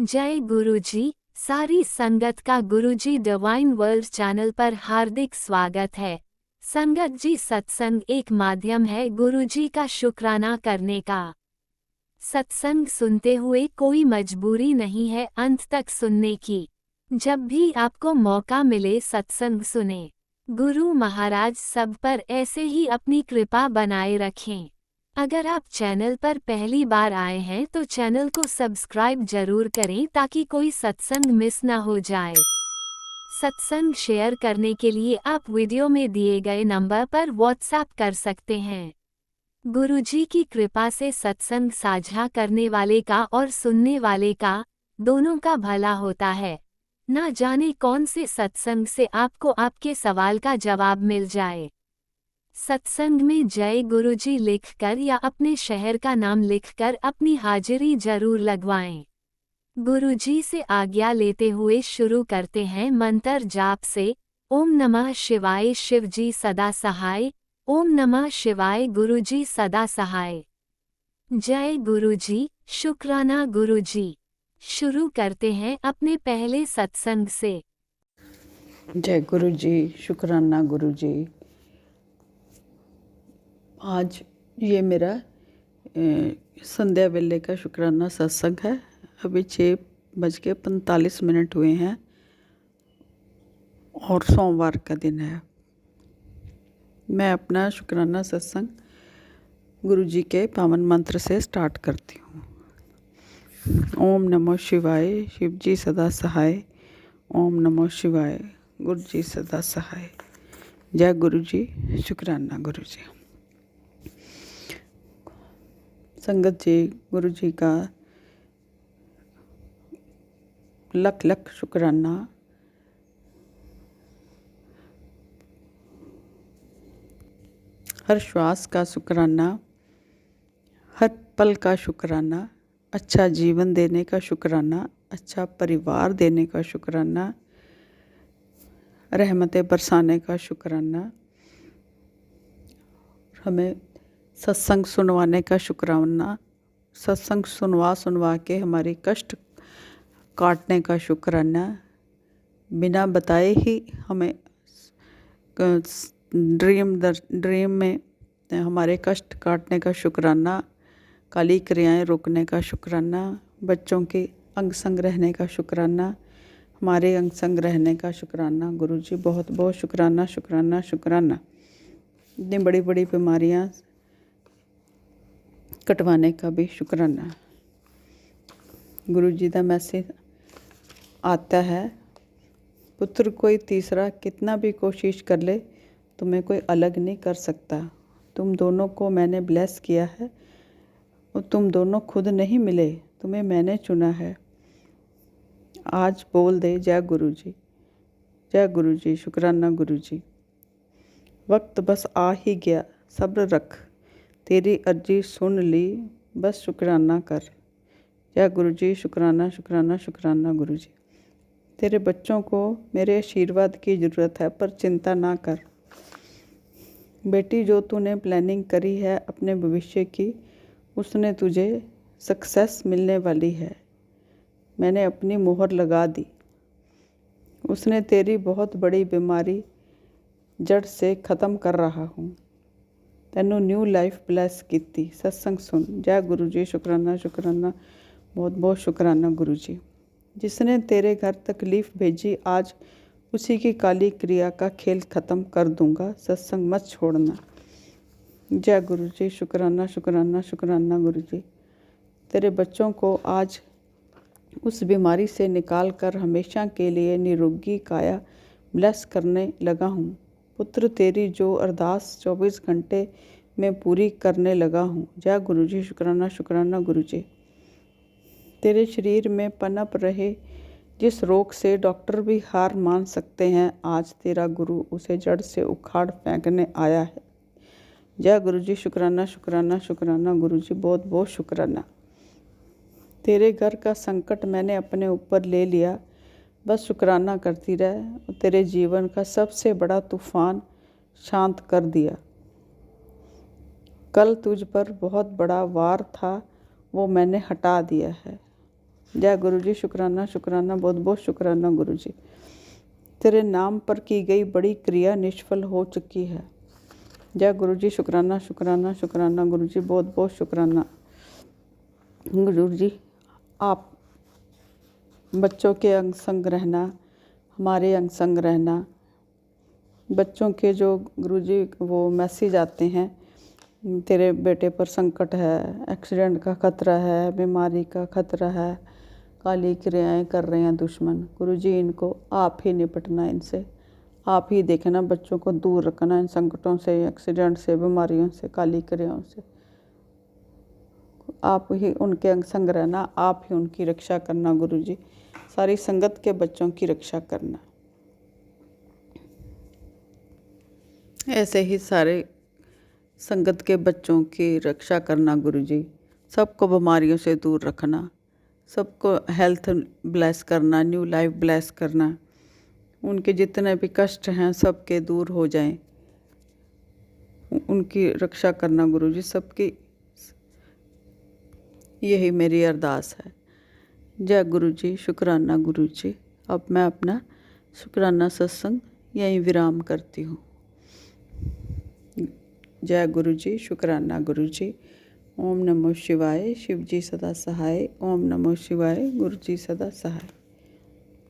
जय गुरुजी। सारी संगत का गुरुजी डिवाइन वर्ल्ड चैनल पर हार्दिक स्वागत है। संगत जी, सत्संग एक माध्यम है गुरुजी का शुक्राना करने का। सत्संग सुनते हुए कोई मजबूरी नहीं है अंत तक सुनने की। जब भी आपको मौका मिले सत्संग सुने। गुरु महाराज सब पर ऐसे ही अपनी कृपा बनाए रखें। अगर आप चैनल पर पहली बार आए हैं तो चैनल को सब्सक्राइब जरूर करें ताकि कोई सत्संग मिस ना हो जाए। सत्संग शेयर करने के लिए आप वीडियो में दिए गए नंबर पर व्हाट्सएप कर सकते हैं। गुरुजी की कृपा से सत्संग साझा करने वाले का और सुनने वाले का दोनों का भला होता है। ना जाने कौन से सत्संग से आपको आपके सवाल का जवाब मिल जाए। सत्संग में जय गुरुजी लिखकर या अपने शहर का नाम लिखकर अपनी हाजिरी जरूर लगवाएं। गुरुजी से आज्ञा लेते हुए शुरू करते हैं मंत्र जाप से। ओम नमः शिवाय शिवजी सदा सहाय। ओम नमः शिवाय गुरुजी सदा सहाय। जय गुरुजी, शुक्राना गुरुजी। शुरू करते हैं अपने पहले सत्संग से। जय गुरु जी, शुक्राना गुरु जी। आज ये मेरा संध्या वेले का शुक्राना सत्संग है। अभी 6:45 हुए हैं और सोमवार का दिन है। मैं अपना शुक्राना सत्संग गुरु जी के पावन मंत्र से स्टार्ट करती हूँ। ओम नमो शिवाय, शिव जी सदा सहाय। ओम नमो शिवाय, गुरु जी सदा सहाय। जय गुरु जी, शुक्राना गुरु जी। संगत जी, गुरु जी का लख लख शुक्राना। हर श्वास का शुक्राना, हर पल का शुक्राना, अच्छा जीवन देने का शुक्राना, अच्छा परिवार देने का शुक्राना, रहमतें बरसाने का शुक्राना, हमें सत्संग सुनवाने का शुक्राना, सत्संग सुनवा के हमारी कष्ट काटने का शुक्राना, बिना बताए ही हमें ड्रीम में हमारे कष्ट काटने का शुक्राना, काली क्रियाएं रोकने का शुक्राना, बच्चों के अंग संग रहने का शुक्राना, हमारे अंग संग रहने का शुक्राना। गुरुजी बहुत बहुत शुक्राना शुक्राना शुक्राना। इतनी बड़ी बड़ी बीमारियां कटवाने का भी शुक्राना। गुरुजी का मैसेज आता है, पुत्र कोई तीसरा कितना भी कोशिश कर ले तुम्हें कोई अलग नहीं कर सकता। तुम दोनों को मैंने ब्लेस किया है और तुम दोनों खुद नहीं मिले, तुम्हें मैंने चुना है। आज बोल दे जय गुरु जी, जय गुरु जी, शुक्राना गुरु जी। वक्त बस आ ही गया, सब्र रख, तेरी अर्जी सुन ली, बस शुक्राना कर। जय गुरु जी, शुक्राना शुक्राना शुक्राना गुरु जी। तेरे बच्चों को मेरे आशीर्वाद की ज़रूरत है पर चिंता ना कर। बेटी, जो तूने प्लानिंग करी है अपने भविष्य की, उसने तुझे सक्सेस मिलने वाली है। मैंने अपनी मोहर लगा दी। उसने तेरी बहुत बड़ी बीमारी जड़ से ख़त्म कर रहा हूँ। तेनू न्यू लाइफ ब्लैस कीती। सत्संग सुन। जय गुरु जी, शुक्राना शुक्राना, बहुत बहुत शुक्राना गुरु जी। जिसने तेरे घर तकलीफ़ भेजी, आज उसी की काली क्रिया का खेल ख़त्म कर दूंगा। सत्संग मत छोड़ना। जय गुरु जी, शुक्राना शुक्राना शुक्राना गुरु जी। तेरे बच्चों को आज उस बीमारी से निकाल कर हमेशा के लिए निरोगी काया ब्लेस करने लगा हूँ। पुत्र, तेरी जो अरदास 24 घंटे में पूरी करने लगा हूँ। जय गुरु जी, शुक्राना शुक्राना गुरु जी। तेरे शरीर में पनप रहे जिस रोग से डॉक्टर भी हार मान सकते हैं, आज तेरा गुरु उसे जड़ से उखाड़ फेंकने आया है। जय गुरु जी, शुक्राना शुक्राना शुक्राना गुरु जी, बहुत बहुत शुक्राना। तेरे घर का संकट मैंने अपने ऊपर ले लिया, बस शुक्राना करती रह और तेरे जीवन का सबसे बड़ा तूफान शांत कर दिया। कल तुझ पर बहुत बड़ा वार था, वो मैंने हटा दिया है। जय गुरु जी, शुक्राना शुक्राना, बहुत बहुत शुक्राना गुरु जी। तेरे नाम पर की गई बड़ी क्रिया निष्फल हो चुकी है। जय गुरु जी, शुक्राना शुक्राना शुक्राना गुरु जी, बहुत बहुत शुक्राना गुरु जी। आप बच्चों के अंग संग रहना, हमारे अंग संग रहना। बच्चों के जो गुरु जी वो मैसेज आते हैं, तेरे बेटे पर संकट है, एक्सीडेंट का खतरा है, बीमारी का खतरा है, काली क्रियाएं कर रहे हैं दुश्मन। गुरु जी इनको आप ही निपटना, इनसे आप ही देखना, बच्चों को दूर रखना इन संकटों से, एक्सीडेंट से, बीमारियों से, काली क्रियाओं से। आप ही उनके अंग संग रहना, आप ही उनकी रक्षा करना गुरु जी। सारी संगत के बच्चों की रक्षा करना। ऐसे ही सारे संगत के बच्चों की रक्षा करना गुरु जी। सबको बीमारियों से दूर रखना, सबको हेल्थ ब्लेस करना, न्यू लाइफ ब्लेस करना। उनके जितने भी कष्ट हैं सबके दूर हो जाएं, उनकी रक्षा करना गुरु जी, सबकी। यही मेरी अरदास है। जय गुरु जी, शुक्राना गुरु जी। अब मैं अपना शुक्राना सत्संग यहीं विराम करती हूँ। जय गुरु जी, शुक्राना गुरु जी। ओम नमो शिवाय, शिव जी सदा सहाय। ओम नमो शिवाय, गुरु जी सदा सहाय।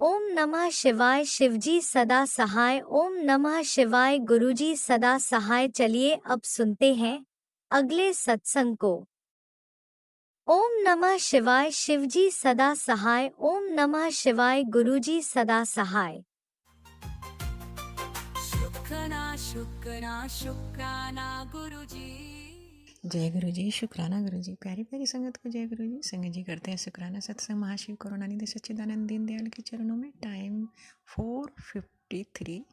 ओम नमः शिवाय, शिवजी सदा सहाय। ओम नमः शिवाय, गुरुजी सदा सहाय। चलिए अब सुनते हैं अगले सत्संग को। ओम नमः शिवाय, शिवजी सदा सहाय। ओम नमः शिवाय, गुरुजी सदा सहाय। शुक्राना शुक्राना शुक्राना गुरुजी। जय गुरु जी, शुक्राना गुरु जी। प्यारी प्यारी संगत को जय गुरु जी। संगत जी करते हैं शुक्राना सत्संग महाशिव करुणानिधि सच्चिदानंद दीनदयाल के चरणों में। टाइम 4:53।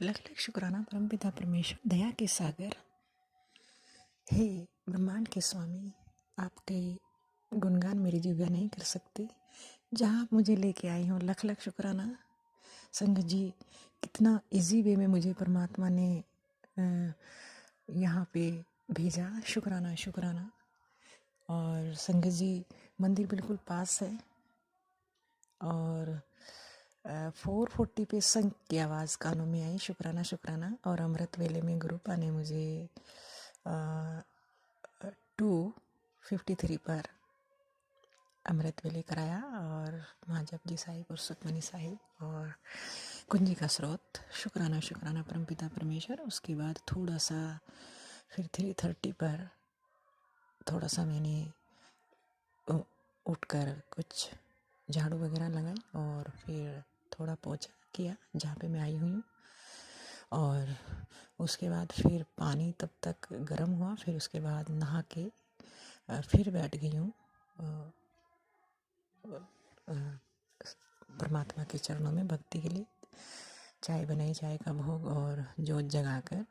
लख लख शुक्राना परमपिता परमेश्वर, दया के सागर, हे ब्रह्मांड के स्वामी। आपके गुणगान मेरी जीवा नहीं कर सकती। जहाँ आप मुझे लेके आई हो, लख लख शुक्राना। संगत जी, कितना इजी वे में मुझे परमात्मा ने यहाँ पे भेजा। शुक्राना शुक्राना। और संगत जी, मंदिर बिल्कुल पास है और 4:40 पे संग की आवाज़ कानों में आई। शुक्राना शुक्राना। और अमृत वेले में गुरुपा ने मुझे 2:53 पर अमृत वेले कराया। और महाजप जी साहिब और सुखमनी साहिब और कुंजी का स्रोत। शुक्राना शुक्राना परमपिता परमेश्वर। उसके बाद थोड़ा सा फिर 3:30 पर थोड़ा सा मैंने उठकर कुछ झाड़ू वगैरह लगाई और फिर थोड़ा पोछा किया जहाँ पे मैं आई हुई हूँ। और उसके बाद फिर पानी तब तक गर्म हुआ, फिर उसके बाद नहा के फिर बैठ गई हूँ परमात्मा के चरणों में भक्ति के लिए। चाय बनाई, चाय का भोग और जोत जगाकर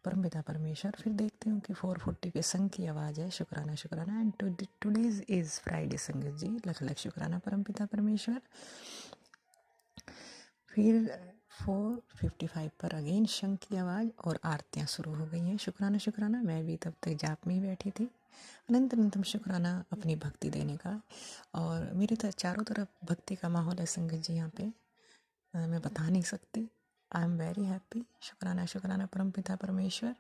परमपिता परमेश्वर। फिर देखती हूँ कि 4:40 पे संग की आवाज़ है। शुक्राना शुक्राना। एंड टुडेज इज़ फ्राइडे संगत जी। लख लख शुक्राना परमपिता परमेश्वर। फिर 4:55 पर अगेन शंख की आवाज़ और आरतियाँ शुरू हो गई हैं। शुक्राना शुक्राना। मैं भी तब तक जाप में ही बैठी थी। अनंत अनंतम शुक्राना अपनी भक्ति देने का। और मेरे चारों तरफ भक्ति का माहौल है संगत जी। यहाँ पे मैं बता नहीं सकती। I am very happy. शुक्राना शुक्राना परमपिता परमेश्वर।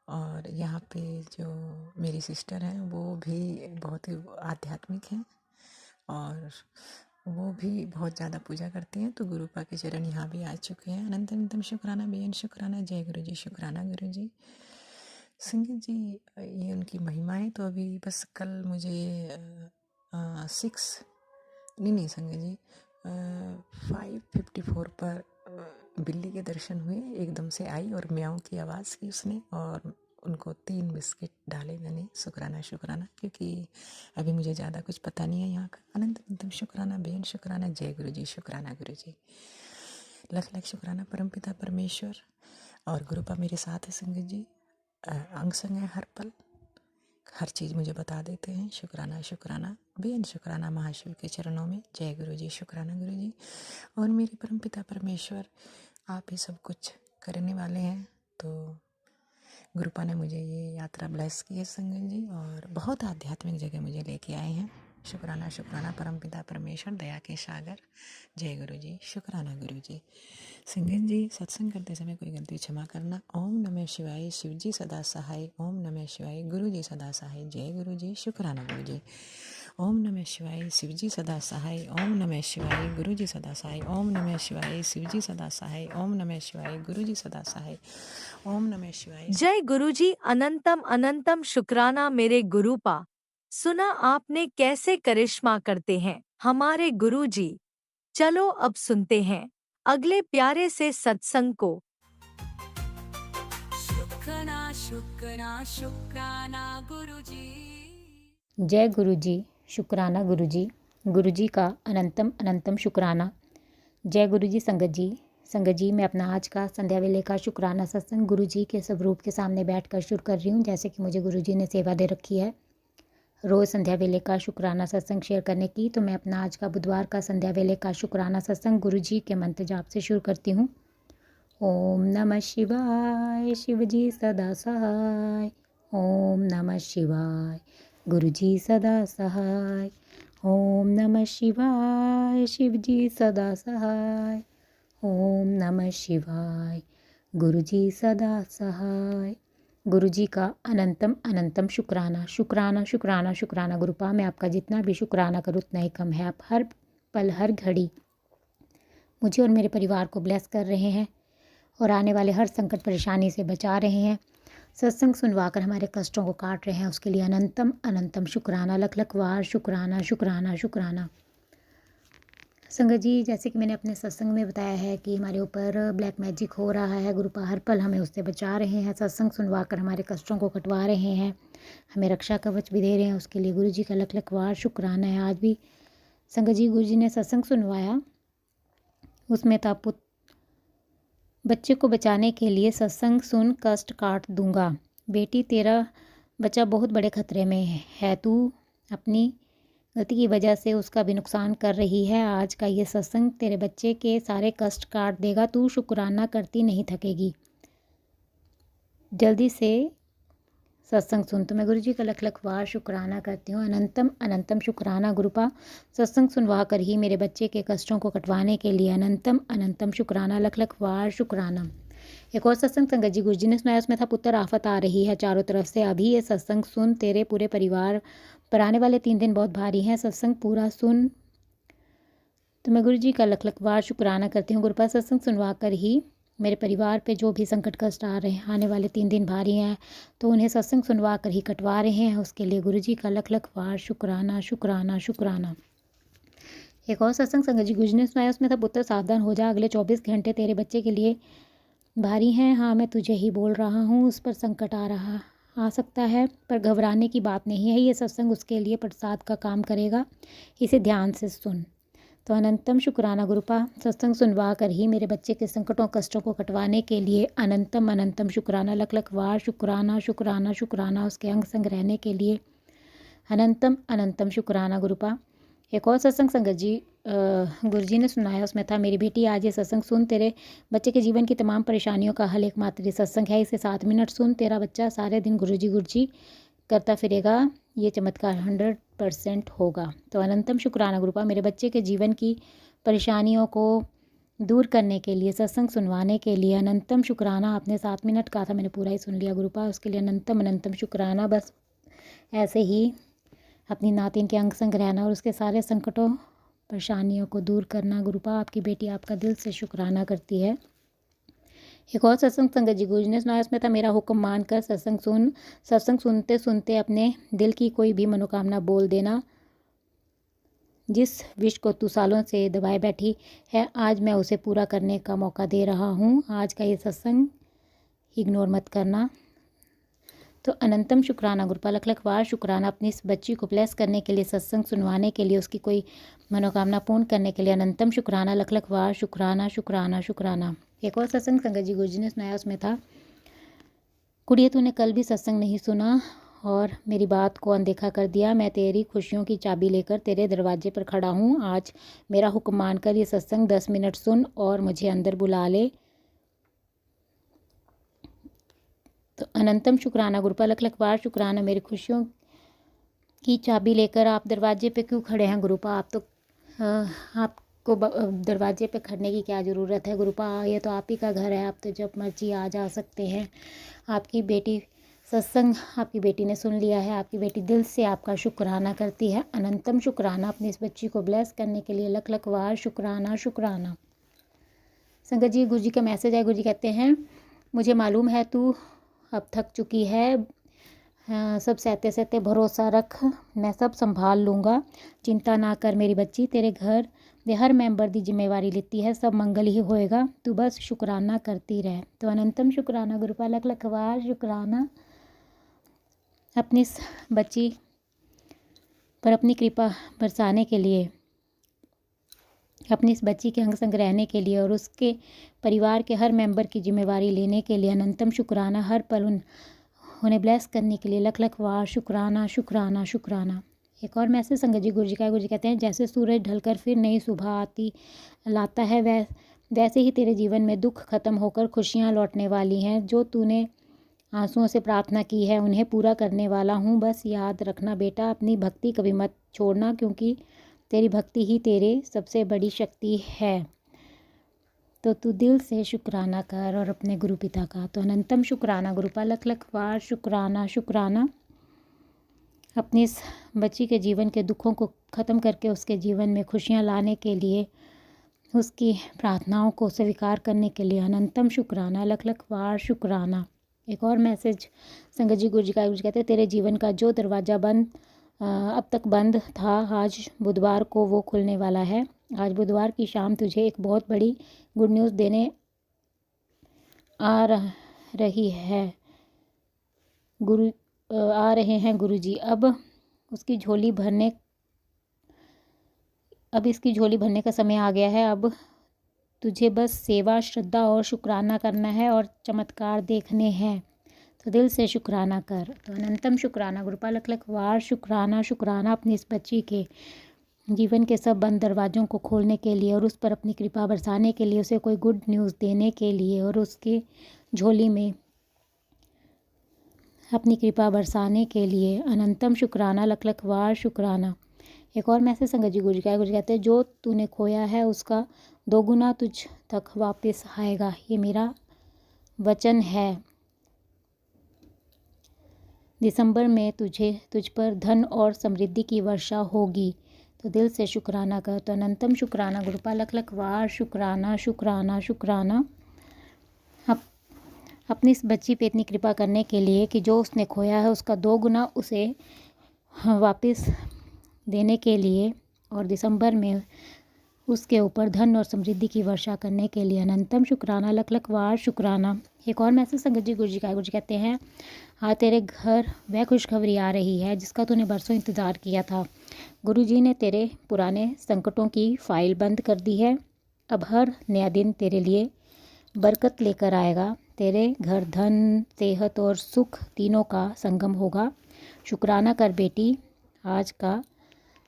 और यहाँ पे जो मेरी सिस्टर हैं वो भी बहुत ही आध्यात्मिक हैं और वो भी बहुत ज़्यादा पूजा करती हैं। तो गुरुपा के चरण यहाँ भी आ चुके हैं। अनंत अनंतम शुक्राना, बेअन शुक्राना। जय गुरु जी, शुक्राना गुरु जी। संगत जी, ये उनकी महिमा है। तो अभी बस कल मुझे 6 नहीं संगत जी 5:54 पर बिल्ली के दर्शन हुए। एकदम से आई और म्याऊं की आवाज़ की उसने और उनको 3 बिस्किट डाले मैंने। शुक्राना शुक्राना, क्योंकि अभी मुझे ज़्यादा कुछ पता नहीं है यहाँ का। अनंत अनंतम शुक्राना, बेन शुक्राना। जय गुरु जी, शुक्राना गुरु जी। लख लख शुक्राना परमपिता परमेश्वर। और गुरुपा मेरे साथ है संगत जी। अंग संग है हर पल, हर चीज़ मुझे बता देते हैं। शुक्राना शुक्राना, बेन शुक्राना महाशिव के चरणों में। जय गुरु जी, शुक्राना गुरु जी। और मेरे परमपिता परमेश्वर, आप ही सब कुछ करने वाले हैं। तो गुरुपा ने मुझे ये यात्रा ब्लेस की है संगत जी और बहुत आध्यात्मिक जगह मुझे लेके आए हैं। शुक्राना शुक्राना परमपिता परमेश्वर दया के सागर। जय गुरु जी, शुक्राना गुरु जी। संगत जी, सत्संग करते समय कोई गलती क्षमा करना। ओम नमः शिवाय, शिव जी सदा सहाय। ओम नमः शिवाय, गुरु जी सदा सहाय। जय गुरु जी, शुक्राना गुरु जी। ओम नमः शिवाय, शिव जी सदा सहाय। ओम नमः शिवाय, गुरु जी सदा सहाय। ओम नमः शिवाय, शिव जी सदा सहाय। ओम नमः शिवाय, गुरु जी सदा सहाय। ओम नमः शिवाय। जय गुरुजी, अनंतम अनंतम शुक्राना मेरे गुरुपा। सुना आपने कैसे करिश्मा करते हैं हमारे गुरुजी। चलो अब सुनते हैं अगले प्यारे से सत्संग को। शुक्राना शुक्राना शुक्राना गुरुजी। जय गुरु जी, शुक्राना गुरु जी। गुरु जी का अनंतम अनंतम शुक्राना। जय गुरु जी। संगत जी, मैं अपना आज का संध्या वेले का शुक्राना सत्संग गुरु जी के स्वरूप के सामने बैठकर शुरू कर रही हूँ, जैसे कि मुझे गुरु जी ने सेवा दे रखी है रोज़ संध्या वेले का शुक्राना सत्संग शेयर करने की। तो मैं अपना आज का बुधवार का संध्या वेले का शुक्राना सत्संग गुरु जी के मंत्र जाप से शुरू करती हूँ। ओम नमः शिवाय, शिव जी सदा सहाय। ओम नमः शिवाय, गुरु जी सदा सहाय। ओम नमः शिवाय, शिव जी सदा सहाय। ओम नमः शिवाय, गुरु जी सदा सहाय। गुरु जी का अनंतम अनंतम शुक्राना। शुक्राना शुक्राना शुक्राना गुरुपा। मैं आपका जितना भी शुक्राना करूँ उतना ही कम है। आप हर पल हर घड़ी मुझे और मेरे परिवार को ब्लेस कर रहे हैं और आने वाले हर संकट परेशानी से बचा रहे हैं। सत्संग सुनवाकर हमारे कष्टों को काट रहे हैं, उसके लिए अनंतम अनंतम शुक्राना। लख लख वार शुक्राना शुक्राना शुक्राना। संगत जी, जैसे कि मैंने अपने सत्संग में बताया है कि हमारे ऊपर ब्लैक मैजिक हो रहा है, गुरुपा हर पल हमें उससे बचा रहे हैं। सत्संग सुनवाकर हमारे कष्टों को कटवा रहे हैं, हमें रक्षा कवच भी दे रहे हैं, उसके लिए गुरु जी का लख लख वार शुक्राना है। आज भी संगत जी, गुरु जी ने सत्संग सुनवाया, उसमें था बच्चे को बचाने के लिए सत्संग सुन कष्ट काट दूंगा। बेटी, तेरा बच्चा बहुत बड़े खतरे में है। तू अपनी गलती की वजह से उसका भी नुकसान कर रही है। आज का ये सत्संग तेरे बच्चे के सारे कष्ट काट देगा। तू शुक्राना करती नहीं थकेगी। जल्दी से सत्संग सुन। तो मैं गुरु जी का लख लख वार शुक्राना करती हूँ। अनंतम अनंतम शुक्राना गुरुपा। सत्संग सुनवा कर ही मेरे बच्चे के कष्टों को कटवाने के लिए अनंतम अनंतम शुक्राना। लख लख वार शुक्राना। एक और सत्संग संगत जी गुरु जी ने सुनाया, उसमें था पुत्र आफत आ रही है चारों तरफ से। अभी ये सत्संग सुन, तेरे पूरे परिवार पर आने वाले 3 दिन बहुत भारी हैं। सत्संग पूरा सुन। तो मैं गुरु जी का लख लख वार शुक्राना करती हूँ। गुरुपा, सत्संग सुनवा कर ही मेरे परिवार पे जो भी संकट कष्ट आ रहे हैं, आने वाले 3 दिन भारी हैं, तो उन्हें सत्संग सुनवा कर ही कटवा रहे हैं। उसके लिए गुरु जी का लख लख वार शुक्राना शुक्राना शुक्राना। एक और सत्संग संगत जी गुरु जी ने सुनाया, उसमें था पुत्र सावधान हो जा, अगले 24 घंटे तेरे बच्चे के लिए भारी हैं। हाँ, मैं तुझे ही बोल रहा हूँ, उस पर संकट आ सकता है, पर घबराने की बात नहीं है। ये सत्संग उसके लिए प्रसाद का काम करेगा, इसे ध्यान से सुन। तो अनंतम शुक्राना गुरुपा। सत्संग सुनवा कर ही मेरे बच्चे के संकटों कष्टों को कटवाने के लिए अनंतम अनंतम शुक्राना। लख लख वार शुक्राना शुक्राना शुक्राना। उसके अंग संग रहने के लिए अनंतम अनंतम शुक्राना गुरुपा। एक और सत्संग संगत जी गुरु जी ने सुनाया, उसमें था, मेरी बेटी आज ये सत्संग सुन, तेरे बच्चे के जीवन की तमाम परेशानियों का हल एकमात्र सत्संग है। इसे 7 मिनट सुन, तेरा बच्चा सारे दिन गुरु जी करता फिरेगा। ये चमत्कार 100% होगा। तो अनंतम शुक्राना गुरुपा। मेरे बच्चे के जीवन की परेशानियों को दूर करने के लिए, सत्संग सुनवाने के लिए अनंतम शुक्राना। आपने 7 मिनट कहा था, मैंने पूरा ही सुन लिया गुरुपा, उसके लिए अनंतम अनंतम शुक्राना। बस ऐसे ही अपनी नातिन के अंग संग रहना और उसके सारे संकटों परेशानियों को दूर करना गुरुपा। आपकी बेटी आपका दिल से शुक्राना करती है। एक और सत्संग संगत जी गुरु जी ने सुनाया, उसमें था, मेरा हुक्म मानकर सत्संग सुन। सत्संग सुनते सुनते अपने दिल की कोई भी मनोकामना बोल देना। जिस विश को तू सालों से दबाए बैठी है, आज मैं उसे पूरा करने का मौका दे रहा हूँ। आज का ये सत्संग इग्नोर मत करना। तो अनंतम शुक्राना गुरुपा। लख लख वार शुक्राना। अपनी इस बच्ची को ब्लेस करने के लिए, सत्संग सुनवाने के लिए, उसकी कोई मनोकामना पूर्ण करने के लिए अनंतम शुक्राना। लख लख वार शुक्राना शुक्राना शुक्राना। एक और सत्संग संगत जी गुरु जी ने सुनाया, उसमें था, कुड़िए तूने कल भी सत्संग नहीं सुना और मेरी बात को अनदेखा कर दिया। मैं तेरी खुशियों की चाबी लेकर तेरे दरवाजे पर खड़ा हूँ। आज मेरा हुक्म मानकर ये सत्संग 10 मिनट सुन और मुझे अंदर बुला ले। तो अनंतम शुक्राना गुरुपा। लख लख वार शुक्राना। मेरी खुशियों की चाबी लेकर आप दरवाजे पे क्यों खड़े हैं गुरुपा? आप तो आपको दरवाजे पे खड़ने की क्या ज़रूरत है गुरुपा? ये तो आप ही का घर है, आप तो जब मर्जी आ जा सकते हैं। आपकी बेटी सत्संग आपकी बेटी ने सुन लिया है। आपकी बेटी दिल से आपका शुक्राना करती है, अनंतम शुक्राना। अपनी इस बच्ची को ब्लेस करने के लिए लख लख वार शुक्राना शुक्राना। संगत जी, गुरु जी का मैसेज है। गुरु जी कहते हैं, मुझे मालूम है तू अब थक चुकी है, सब सहते सहते भरोसा रख, मैं सब संभाल लूँगा। चिंता ना कर मेरी बच्ची, तेरे घर दे हर मैंबर दी जिम्मेवारी लेती है, सब मंगल ही होएगा, तू बस शुक्राना करती रह। तो अनंतम शुक्राना गुरुपा, लख लख वार शुक्राना। अपनी इस बच्ची पर अपनी कृपा बरसाने के लिए, अपनी इस बच्ची के अंग संग रहने के लिए और उसके परिवार के हर मेंबर की जिम्मेवारी लेने के लिए अनंतम शुक्राना। हर पल उन्हें ब्लेस करने के लिए लख लख वार शुक्राना शुक्राना शुक्राना। एक और मैसेज संगत जी गुरु जी का। गुरु जी कहते हैं, जैसे सूरज ढलकर फिर नई सुबह आती लाता है, वैसे ही तेरे जीवन में दुख खत्म होकर खुशियाँ लौटने वाली हैं। जो तूने आंसुओं से प्रार्थना की है उन्हें पूरा करने वाला हूँ। बस याद रखना बेटा, अपनी भक्ति कभी मत छोड़ना, क्योंकि तेरी भक्ति ही तेरे सबसे बड़ी शक्ति है। तो तू दिल से शुक्राना कर और अपने गुरु पिता का। तो अनंतम शुक्राना गुरुपा, लख लख वार शुक्राना शुक्राना। अपनी इस बच्ची के जीवन के दुखों को ख़त्म करके उसके जीवन में खुशियाँ लाने के लिए, उसकी प्रार्थनाओं को स्वीकार करने के लिए अनंतम शुक्राना, लख लख वार शुक्राना। एक और मैसेज संगत जी गुरु जी का। गुरु जी कहते हैं, तेरे जीवन का जो दरवाज़ा अब तक बंद था, आज बुधवार को वो खुलने वाला है। आज बुधवार की शाम तुझे एक बहुत बड़ी गुड न्यूज़ देने आ रही है आ रहे हैं गुरु जी। अब इसकी झोली भरने का समय आ गया है। अब तुझे बस सेवा, श्रद्धा और शुक्राना करना है और चमत्कार देखने हैं। तो दिल से शुक्राना कर। तो अनंतम शुक्राना गुरुपा, लख लख वार शुक्राना शुक्राना। अपनी इस बच्ची के जीवन के सब बंद दरवाज़ों को खोलने के लिए और उस पर अपनी कृपा बरसाने के लिए, उसे कोई गुड न्यूज़ देने के लिए और उसके झोली में अपनी कृपा बरसाने के लिए अनंतम शुक्राना, लख लख वार शुक्राना। एक और मैसेज संगत जी गुरु जी का। गुरु जी कहते हैं, जो तूने खोया है उसका दोगुना तुझ तक वापस आएगा, ये मेरा वचन है। दिसंबर में तुझ पर धन और समृद्धि की वर्षा होगी। तो दिल से शुक्राना कर। तो अनंतम शुक्राना गुरुपा, लख लख वार शुक्राना शुक्राना शुक्राना। अपनी इस बच्ची पे इतनी कृपा करने के लिए कि जो उसने खोया है उसका 2 गुना उसे वापस देने के लिए और दिसंबर में उसके ऊपर धन और समृद्धि की वर्षा करने के लिए अनंतम शुक्राना, लख लख वार शुक्राना। एक और मैसेज संगत जी गुरु जी का। गुरु जी कहते हैं, हाँ तेरे घर वह खुशखबरी आ रही है जिसका तूने बरसों इंतज़ार किया था। गुरु जी ने तेरे पुराने संकटों की फाइल बंद कर दी है। अब हर नया दिन तेरे लिए बरकत लेकर आएगा। तेरे घर धन, सेहत और सुख तीनों का संगम होगा। शुक्राना कर बेटी, आज का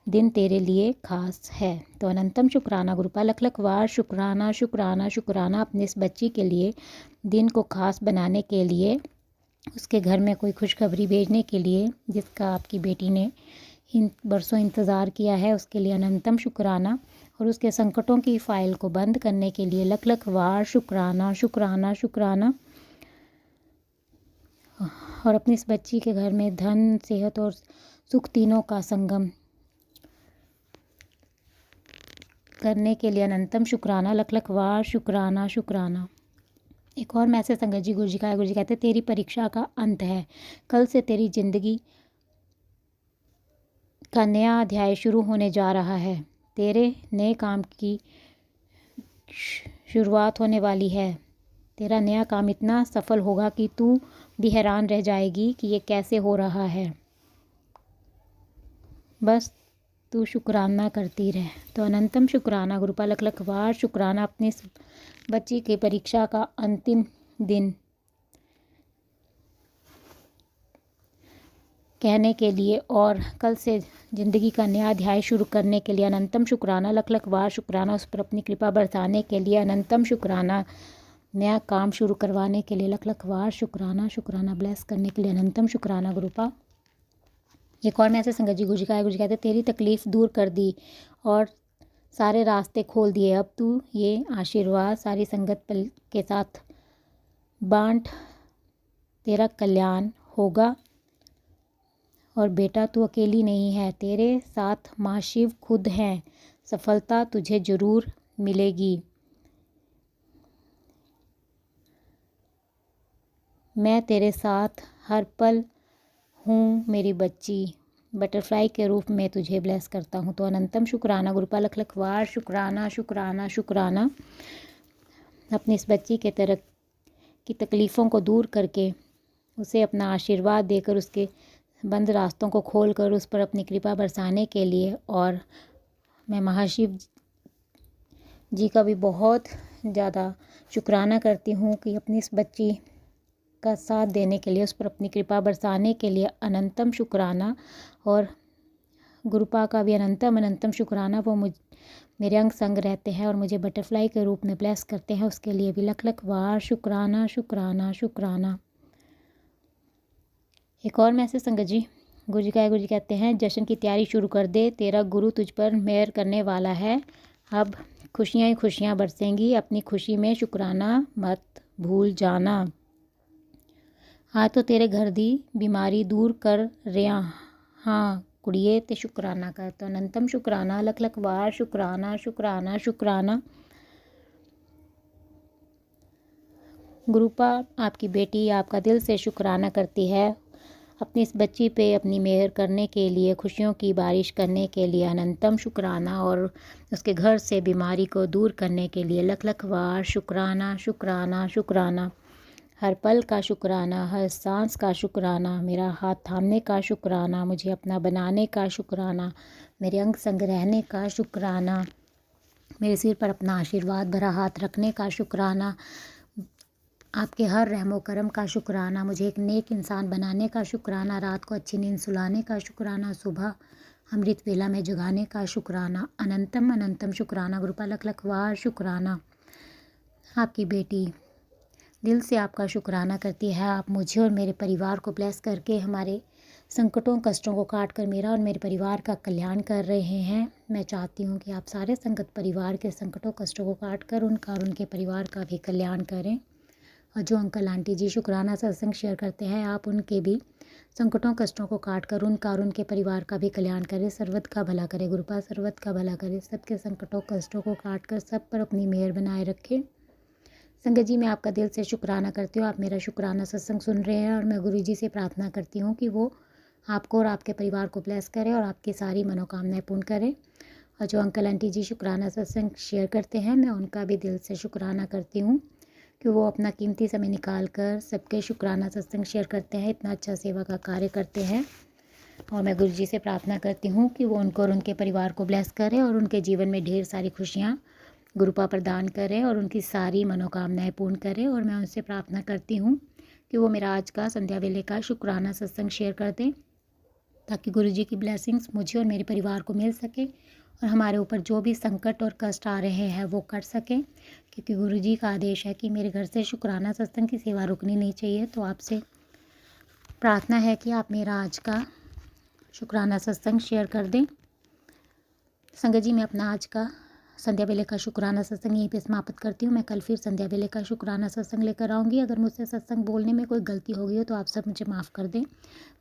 दिन तेरे लिए खास है। तो अनंतम शुक्राना गुरुपा, लख लख वार शुक्राना शुक्राना शुक्राना। अपने इस बच्ची के लिए दिन को खास बनाने के लिए, उसके घर में कोई खुशखबरी भेजने के लिए जिसका आपकी बेटी ने बरसों इंतज़ार किया है, उसके लिए अनंतम शुक्राना। और उसके संकटों की फाइल को बंद करने के लिए लख लख वार शुक्राना शुक्राना शुक्राना। और अपनी इस बच्ची के घर में धन, सेहत और सुख तीनों का संगम करने के लिए अनंतम शुक्राना, लख लख वार शुक्राना शुक्राना। एक और मैसेज संगत जी गुरु जी का। गुरु जी कहते हैं, तेरी परीक्षा का अंत है। कल से तेरी जिंदगी का नया अध्याय शुरू होने जा रहा है। तेरे नए काम की शुरुआत होने वाली है। तेरा नया काम इतना सफल होगा कि तू भी हैरान रह जाएगी कि ये कैसे हो रहा है। बस तू शुक्राना करती रह। तो अनंतम शुक्राना गुरुपा, लख लख वार शुक्राना। अपनी बच्ची की परीक्षा का अंतिम दिन कहने के लिए और कल से ज़िंदगी का नया अध्याय शुरू करने के लिए अनंतम शुक्राना, लख लख वार शुक्राना। उस पर अपनी कृपा बरसाने के लिए अनंतम शुक्राना। नया काम शुरू करवाने के लिए लख लख वार शुक्राना शुक्राना। ब्लेस करने के लिए अनंतम शुक्राना गुरुपा। एक और मैसेज संगत जी गुरु जी का है। गुरु जी कहते तेरी तकलीफ़ दूर कर दी और सारे रास्ते खोल दिए। अब तू ये आशीर्वाद सारी संगत के साथ बांट, तेरा कल्याण होगा। और बेटा तू अकेली नहीं है, तेरे साथ माँ शिव खुद हैं। सफलता तुझे ज़रूर मिलेगी। मैं तेरे साथ हर पल हूँ मेरी बच्ची। बटरफ्लाई के रूप में तुझे ब्लेस करता हूँ। तो अनंतम शुक्राना गुरुपा, लख लख वार शुक्राना शुक्राना शुक्राना। अपनी इस बच्ची के तरफ की तकलीफ़ों को दूर करके उसे अपना आशीर्वाद देकर उसके बंद रास्तों को खोलकर उस पर अपनी कृपा बरसाने के लिए, और मैं महाशिव जी का भी बहुत ज़्यादा शुक्राना करती हूँ कि अपनी इस बच्ची का साथ देने के लिए, उस पर अपनी कृपा बरसाने के लिए अनंतम शुक्राना। और गुरुपा का भी अनंतम अनंतम शुक्राना। वो मेरे अंग संग रहते हैं और मुझे बटरफ्लाई के रूप में ब्लेस करते हैं, उसके लिए भी लख लख वार शुक्राना शुक्राना शुक्राना। एक और मैसेज संगत जी गुरु जी का है। गुरु जी कहते हैं जश्न की तैयारी शुरू कर दे, तेरा गुरु तुझ पर मेहर करने वाला है। अब खुशियाँ ही खुशियाँ बरसेंगी, अपनी खुशी में शुक्राना मत भूल जाना। हाँ तो तेरे घर दी बीमारी दूर कर रिया, हाँ कुड़िए ते शुक्राना कर। तो अनंतम शुक्राना, लख लख वार शुक्राना शुक्राना शुक्राना। गुरुपा आपकी बेटी आपका दिल से शुक्राना करती है अपनी इस बच्ची पे अपनी मेहर करने के लिए, खुशियों की बारिश करने के लिए अनंतम शुक्राना, और उसके घर से बीमारी को दूर करने के लिए लख लख वार शुक्राना शुक्राना शुक्राना। हर पल का शुक्राना, हर सांस का शुक्राना, मेरा हाथ थामने का शुक्राना, मुझे अपना बनाने का शुक्राना, मेरे अंग संग रहने का शुक्राना, मेरे सिर पर अपना आशीर्वाद भरा हाथ रखने का शुक्राना, आपके हर रहमो करम का शुक्राना, मुझे एक नेक इंसान बनाने का शुक्राना, रात को अच्छी नींद सुलाने का शुक्राना, सुबह अमृत वेला में जगाने का शुक्राना। अनंतम अनंतम शुक्राना गुरुपा, लख लख वार शुक्राना। आपकी बेटी दिल से आपका शुक्राना करती है। आप मुझे और मेरे परिवार को ब्लेस करके हमारे संकटों कष्टों को काट कर मेरा और मेरे परिवार का कल्याण कर रहे हैं। मैं चाहती हूँ कि आप सारे संगत परिवार के संकटों कष्टों को काट कर उनका और उनके परिवार का भी कल्याण करें। और जो अंकल आंटी जी शुक्राना सत्संग शेयर करते हैं, आप उनके भी संकटों कष्टों को काट कर उनका और उनके परिवार का भी कल्याण करें। सर्वत का भला करे गुरुपा, सर्वत का भला करे। सबके संकटों कष्टों को काट कर सब पर अपनी मेहर बनाए रखें। संगत जी मैं आपका दिल से शुक्राना करती हूँ। आप मेरा शुक्राना सत्संग सुन रहे हैं और मैं गुरु जी से प्रार्थना करती हूँ कि वो आपको और आपके परिवार को ब्लेस करें और आपकी सारी मनोकामनाएं पूर्ण करें। और जो अंकल आंटी जी शुक्राना सत्संग शेयर करते हैं, मैं उनका भी दिल से शुक्राना करती हूँ कि वो अपना कीमती समय निकाल कर सबके शुक्राना सत्संग शेयर करते हैं, इतना अच्छा सेवा का कार्य करते हैं। और मैं गुरु जी से प्रार्थना करती हूँ कि वो उनको और उनके परिवार को ब्लेस करें और उनके जीवन में ढेर सारी खुशियाँ गुरुपा प्रदान करें और उनकी सारी मनोकामनाएं पूर्ण करें। और मैं उनसे प्रार्थना करती हूँ कि वो मेरा आज का संध्या वेले का शुक्राना सत्संग शेयर कर दें, ताकि गुरु जी की ब्लेसिंग्स मुझे और मेरे परिवार को मिल सके और हमारे ऊपर जो भी संकट और कष्ट आ रहे हैं वो कट सकें, क्योंकि गुरु जी का आदेश है कि मेरे घर से शुक्राना सत्संग की सेवा रुकनी नहीं चाहिए। तो आपसे प्रार्थना है कि आप मेरा आज का शुक्राना सत्संग शेयर कर दें। संगत जी मैं अपना आज का संध्या वेले का शुक्राना सत्संग यहीं पे समाप्त करती हूँ। मैं कल फिर संध्या वेले का शुक्राना सत्संग लेकर आऊँगी। अगर मुझसे सत्संग बोलने में कोई गलती हो गई हो तो आप सब मुझे माफ़ कर दें।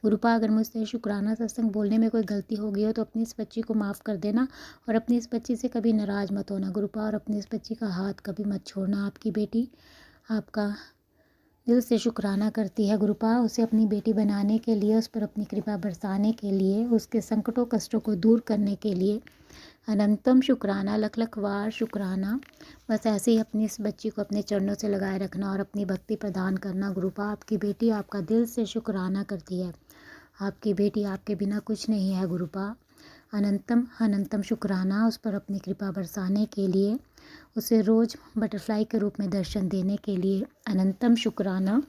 गुरुपा अगर मुझसे शुक्राना सत्संग बोलने में कोई गलती हो गई हो तो अपनी इस बच्ची को माफ़ कर देना और अपनी इस बच्ची से कभी नाराज़ मत होना गुरुपा, और अपनी इस बच्ची का हाथ कभी मत छोड़ना। आपकी बेटी आपका दिल से शुक्राना करती है गुरुपा, उसे अपनी बेटी बनाने के लिए, उस पर अपनी कृपा बरसाने के लिए, उसके संकटों कष्टों को दूर करने के लिए अनंतम शुक्राना, लख लख वार शुक्राना। बस ऐसे ही अपनी इस बच्ची को अपने चरणों से लगाए रखना और अपनी भक्ति प्रदान करना गुरुपा। आपकी बेटी आपका दिल से शुक्राना करती है। आपकी बेटी आपके बिना कुछ नहीं है गुरुपा। अनंतम अनंतम शुक्राना उस पर अपनी कृपा बरसाने के लिए, उसे रोज़ बटरफ्लाई के रूप में दर्शन देने के लिए अनंतम शुक्राना,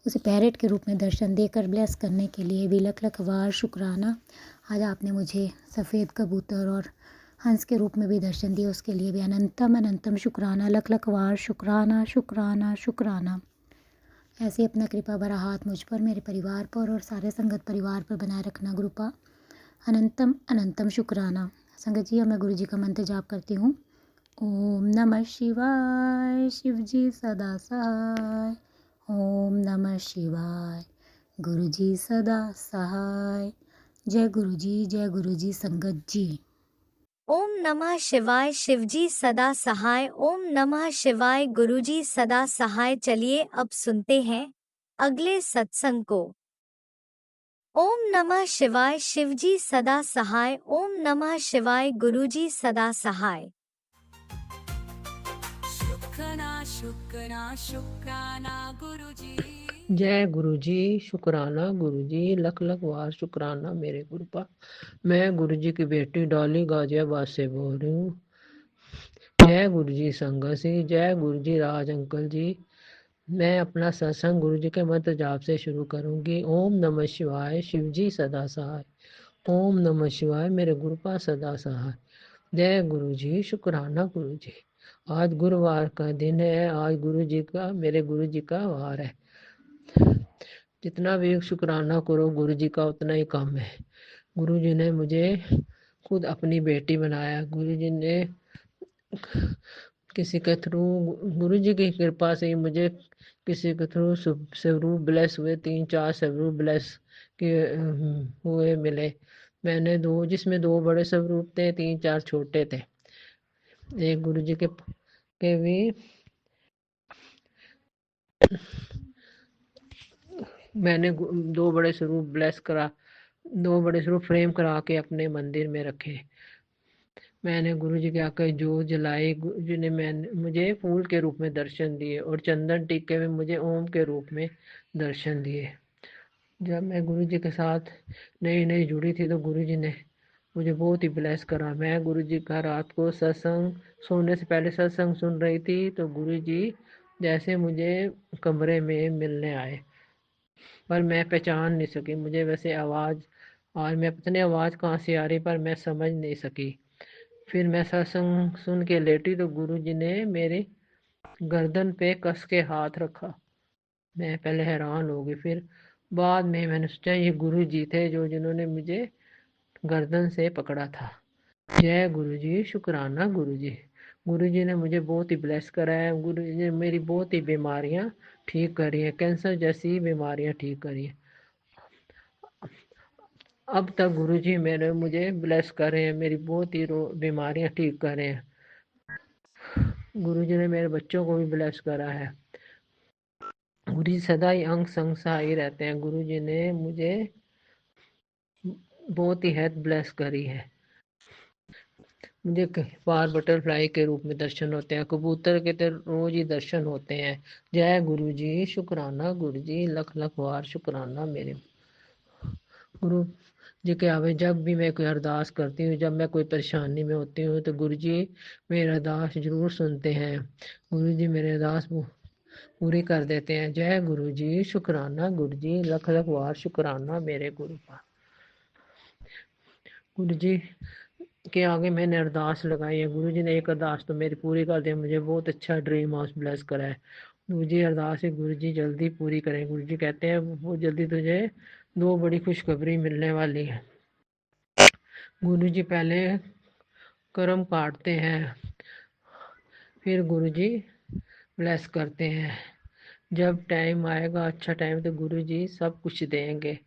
उसे पैरेट के रूप में दर्शन देकर ब्लेस करने के लिए भी लख लख वार शुक्राना। आज आपने मुझे सफ़ेद कबूतर और हंस के रूप में भी दर्शन दिया, उसके लिए भी अनंतम अनंतम शुक्राना, लख लख वार शुक्राना शुक्राना शुक्राना। ऐसे ही अपना कृपा भरा हाथ मुझ पर, मेरे परिवार पर और सारे संगत परिवार पर बनाए रखना गुरुपा। अनंतम अनंतम शुक्राना। संगत जी, अब मैं गुरु जी का मंत्र जाप करती हूँ। ओम नमः शिवाय, शिव जी सदा सहाय। ओम नमः शिवाय, गुरु जी सदा सहाय। जय गुरु जी संगत जी। ओम नमः शिवाय, शिवजी सदा सहाय। ओम नमः शिवाय, गुरुजी सदा सहाय। चलिए अब सुनते हैं अगले सत्संग को। ओम नमः शिवाय, शिवजी सदा सहाय। ओम नमः शिवाय, गुरुजी सदा सहाय। शुक्राना शुक्राना शुक्राना गुरुजी जय गुरु जी, शुक्राना गुरु जी, लख लख वार शुक्राना मेरे गुरुपा। मैं गुरु जी की बेटी डॉली गाजियाबाद से बोल रही हूँ। जय गुरु जी संगत जी, जय गुरु जी राज अंकल जी। मैं अपना सत्संग गुरु जी के मंत्र जाप से शुरू करूंगी। ओम नमः शिवाय, शिव जी सदा सहाय। ओम नमः शिवाय, मेरे गुरुपा सदा सहाय। जय गुरु जी, शुक्राना गुरु जी। आज गुरुवार का दिन है। आज गुरु जी का, मेरे गुरु जी का वार है। जितना भी शुक्राना करो गुरु जी का उतना ही कम है। गुरु जी ने मुझे खुद अपनी बेटी बनाया। गुरु जी ने किसी के थ्रू, गुरु जी की कृपा से ही मुझे किसी के थ्रू स्वरूप ब्लेस हुए। 3-4 स्वरूप ब्लेस के हुए मिले। मैंने दो, जिसमें 2 बड़े स्वरूप थे, 3-4 छोटे थे। एक गुरु जी के भी मैंने 2 बड़े स्वरूप ब्लेस करा, 2 बड़े स्वरूप फ्रेम करा के अपने मंदिर में रखे। मैंने गुरु जी के आकर जोत जलाई। गुरु जी ने मुझे फूल के रूप में दर्शन दिए और चंदन टीके में मुझे ओम के रूप में दर्शन दिए। जब मैं गुरु जी के साथ नई नई जुड़ी थी तो गुरु जी ने मुझे बहुत ही ब्लेस करा। मैं गुरु जी का रात को सत्संग, सोने से पहले सत्संग सुन रही थी तो गुरु जी जैसे मुझे कमरे में मिलने आए, पर मैं पहचान नहीं सकी। मुझे वैसे आवाज़, और मैं पता नहीं आवाज़ कहाँ से आ रही, पर मैं समझ नहीं सकी। फिर मैं सत्संग सुन के लेटी तो गुरु जी ने मेरे गर्दन पे कस के हाथ रखा। मैं पहले हैरान हो गई, फिर बाद में मैंने सोचा ये गुरु जी थे जो जिन्होंने मुझे गर्दन से पकड़ा था। जय गुरु जी, शुक्राना गुरु जी। गुरु जी ने मुझे बहुत ही ब्लेस करा है। गुरु जी ने मेरी बहुत ही बीमारियां ठीक करी हैं, कैंसर जैसी बीमारियां ठीक करी हैं। अब तक गुरु जी मुझे ब्लेस कर रहे हैं, मेरी बहुत ही बीमारियां ठीक कर रहे हैं। गुरु जी ने मेरे बच्चों को भी ब्लेस करा है। गुरु जी सदा ही अंग संग सहाय रहते हैं। गुरु जी ने मुझे बहुत ही हेल्थ ब्लेस करी है। मुझे बार बटरफ्लाई के रूप में दर्शन होते हैं, कबूतर के तो रोज ही दर्शन होते हैं। जय गुरु जी, शुक्राना गुरु जी, लख लख वार शुक्राना मेरे गुरु जी के आवे। जब भी मैं कोई अरदास करती हूँ, जब मैं कोई परेशानी में होती हूँ तो गुरु जी मेरी अरदास जरूर सुनते हैं। गुरु जी मेरे अरदास पूरी कर देते हैं। जय गुरु जी, शुक्राना गुरु जी, लख लख वार शुक्राना मेरे गुरु का। गुरु जी के आगे मैंने अरदास लगाई है। गुरु जी ने एक अरदास तो मेरी पूरी कर दी। मुझे बहुत अच्छा ड्रीम हाउस ब्लेस करा है। गुरु जी अरदास है, गुरु जी जल्दी पूरी करें। गुरु जी कहते हैं वो जल्दी तुझे 2 बड़ी खुशखबरी मिलने वाली है। गुरु जी पहले कर्म काटते हैं, फिर गुरु जी ब्लेस करते हैं। जब टाइम आएगा, अच्छा टाइम, तो गुरु जी सब कुछ देंगे,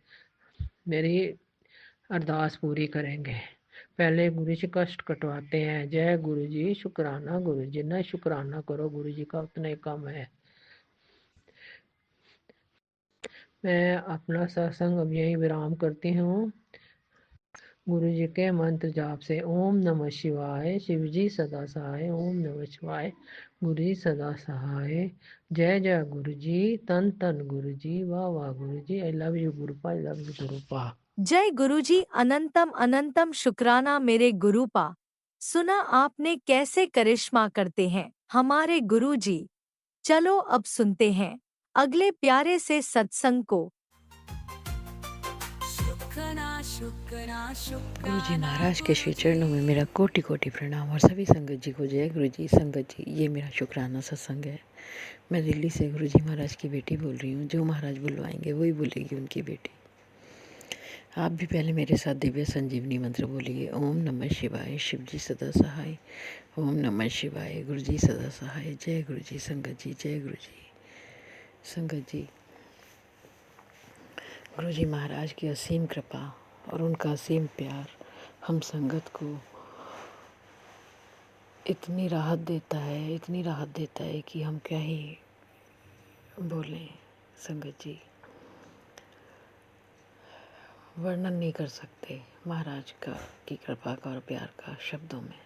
मेरी अरदास पूरी करेंगे। पहले गुरु जी कष्ट कटवाते हैं। जय गुरु जी, शुक्राना गुरु जी। ना शुक्राना करो गुरु जी का उतना ही कम है। मैं अपना सत्संग अब यही विराम करती हूँ गुरु जी के मंत्र जाप से। ओम नमः शिवाय, शिव जी सदा सहाय। ओम नमः शिवाय, गुरु जी सदा सहाय। जय जय गुरु जी, तन तन गुरु जी, वाह वाह गुरु जी। I love you Gurupa, I love you Gurupa. जय गुरुजी, अनंतम अनंतम शुक्राना मेरे गुरुपा। सुना आपने कैसे करिश्मा करते हैं हमारे गुरुजी। चलो अब सुनते हैं अगले प्यारे से सत्संग को। शुक्राना गुरु जी महाराज के श्री चरणों में मेरा कोटि कोटि प्रणाम और सभी संगत जी को जय गुरु जी। संगत जी, ये मेरा शुक्राना सत्संग है। मैं दिल्ली से गुरु जी महाराज की बेटी बोल रही हूँ। जो महाराज बुलवाएंगे वही बोलेगी उनकी बेटी। आप भी पहले मेरे साथ दिव्य संजीवनी मंत्र बोलिए। ओम नमः शिवाय, शिव जी सदा सहाय। ओम नमः शिवाय, गुरु जी सदा सहाय। जय गुरु जी। संगत जी, जय गुरु जी। संगत जी, गुरु जी महाराज की असीम कृपा और उनका असीम प्यार हम संगत को इतनी राहत देता है कि हम क्या ही बोलें। संगत जी, वर्णन नहीं कर सकते महाराज का की कृपा का और प्यार का शब्दों में।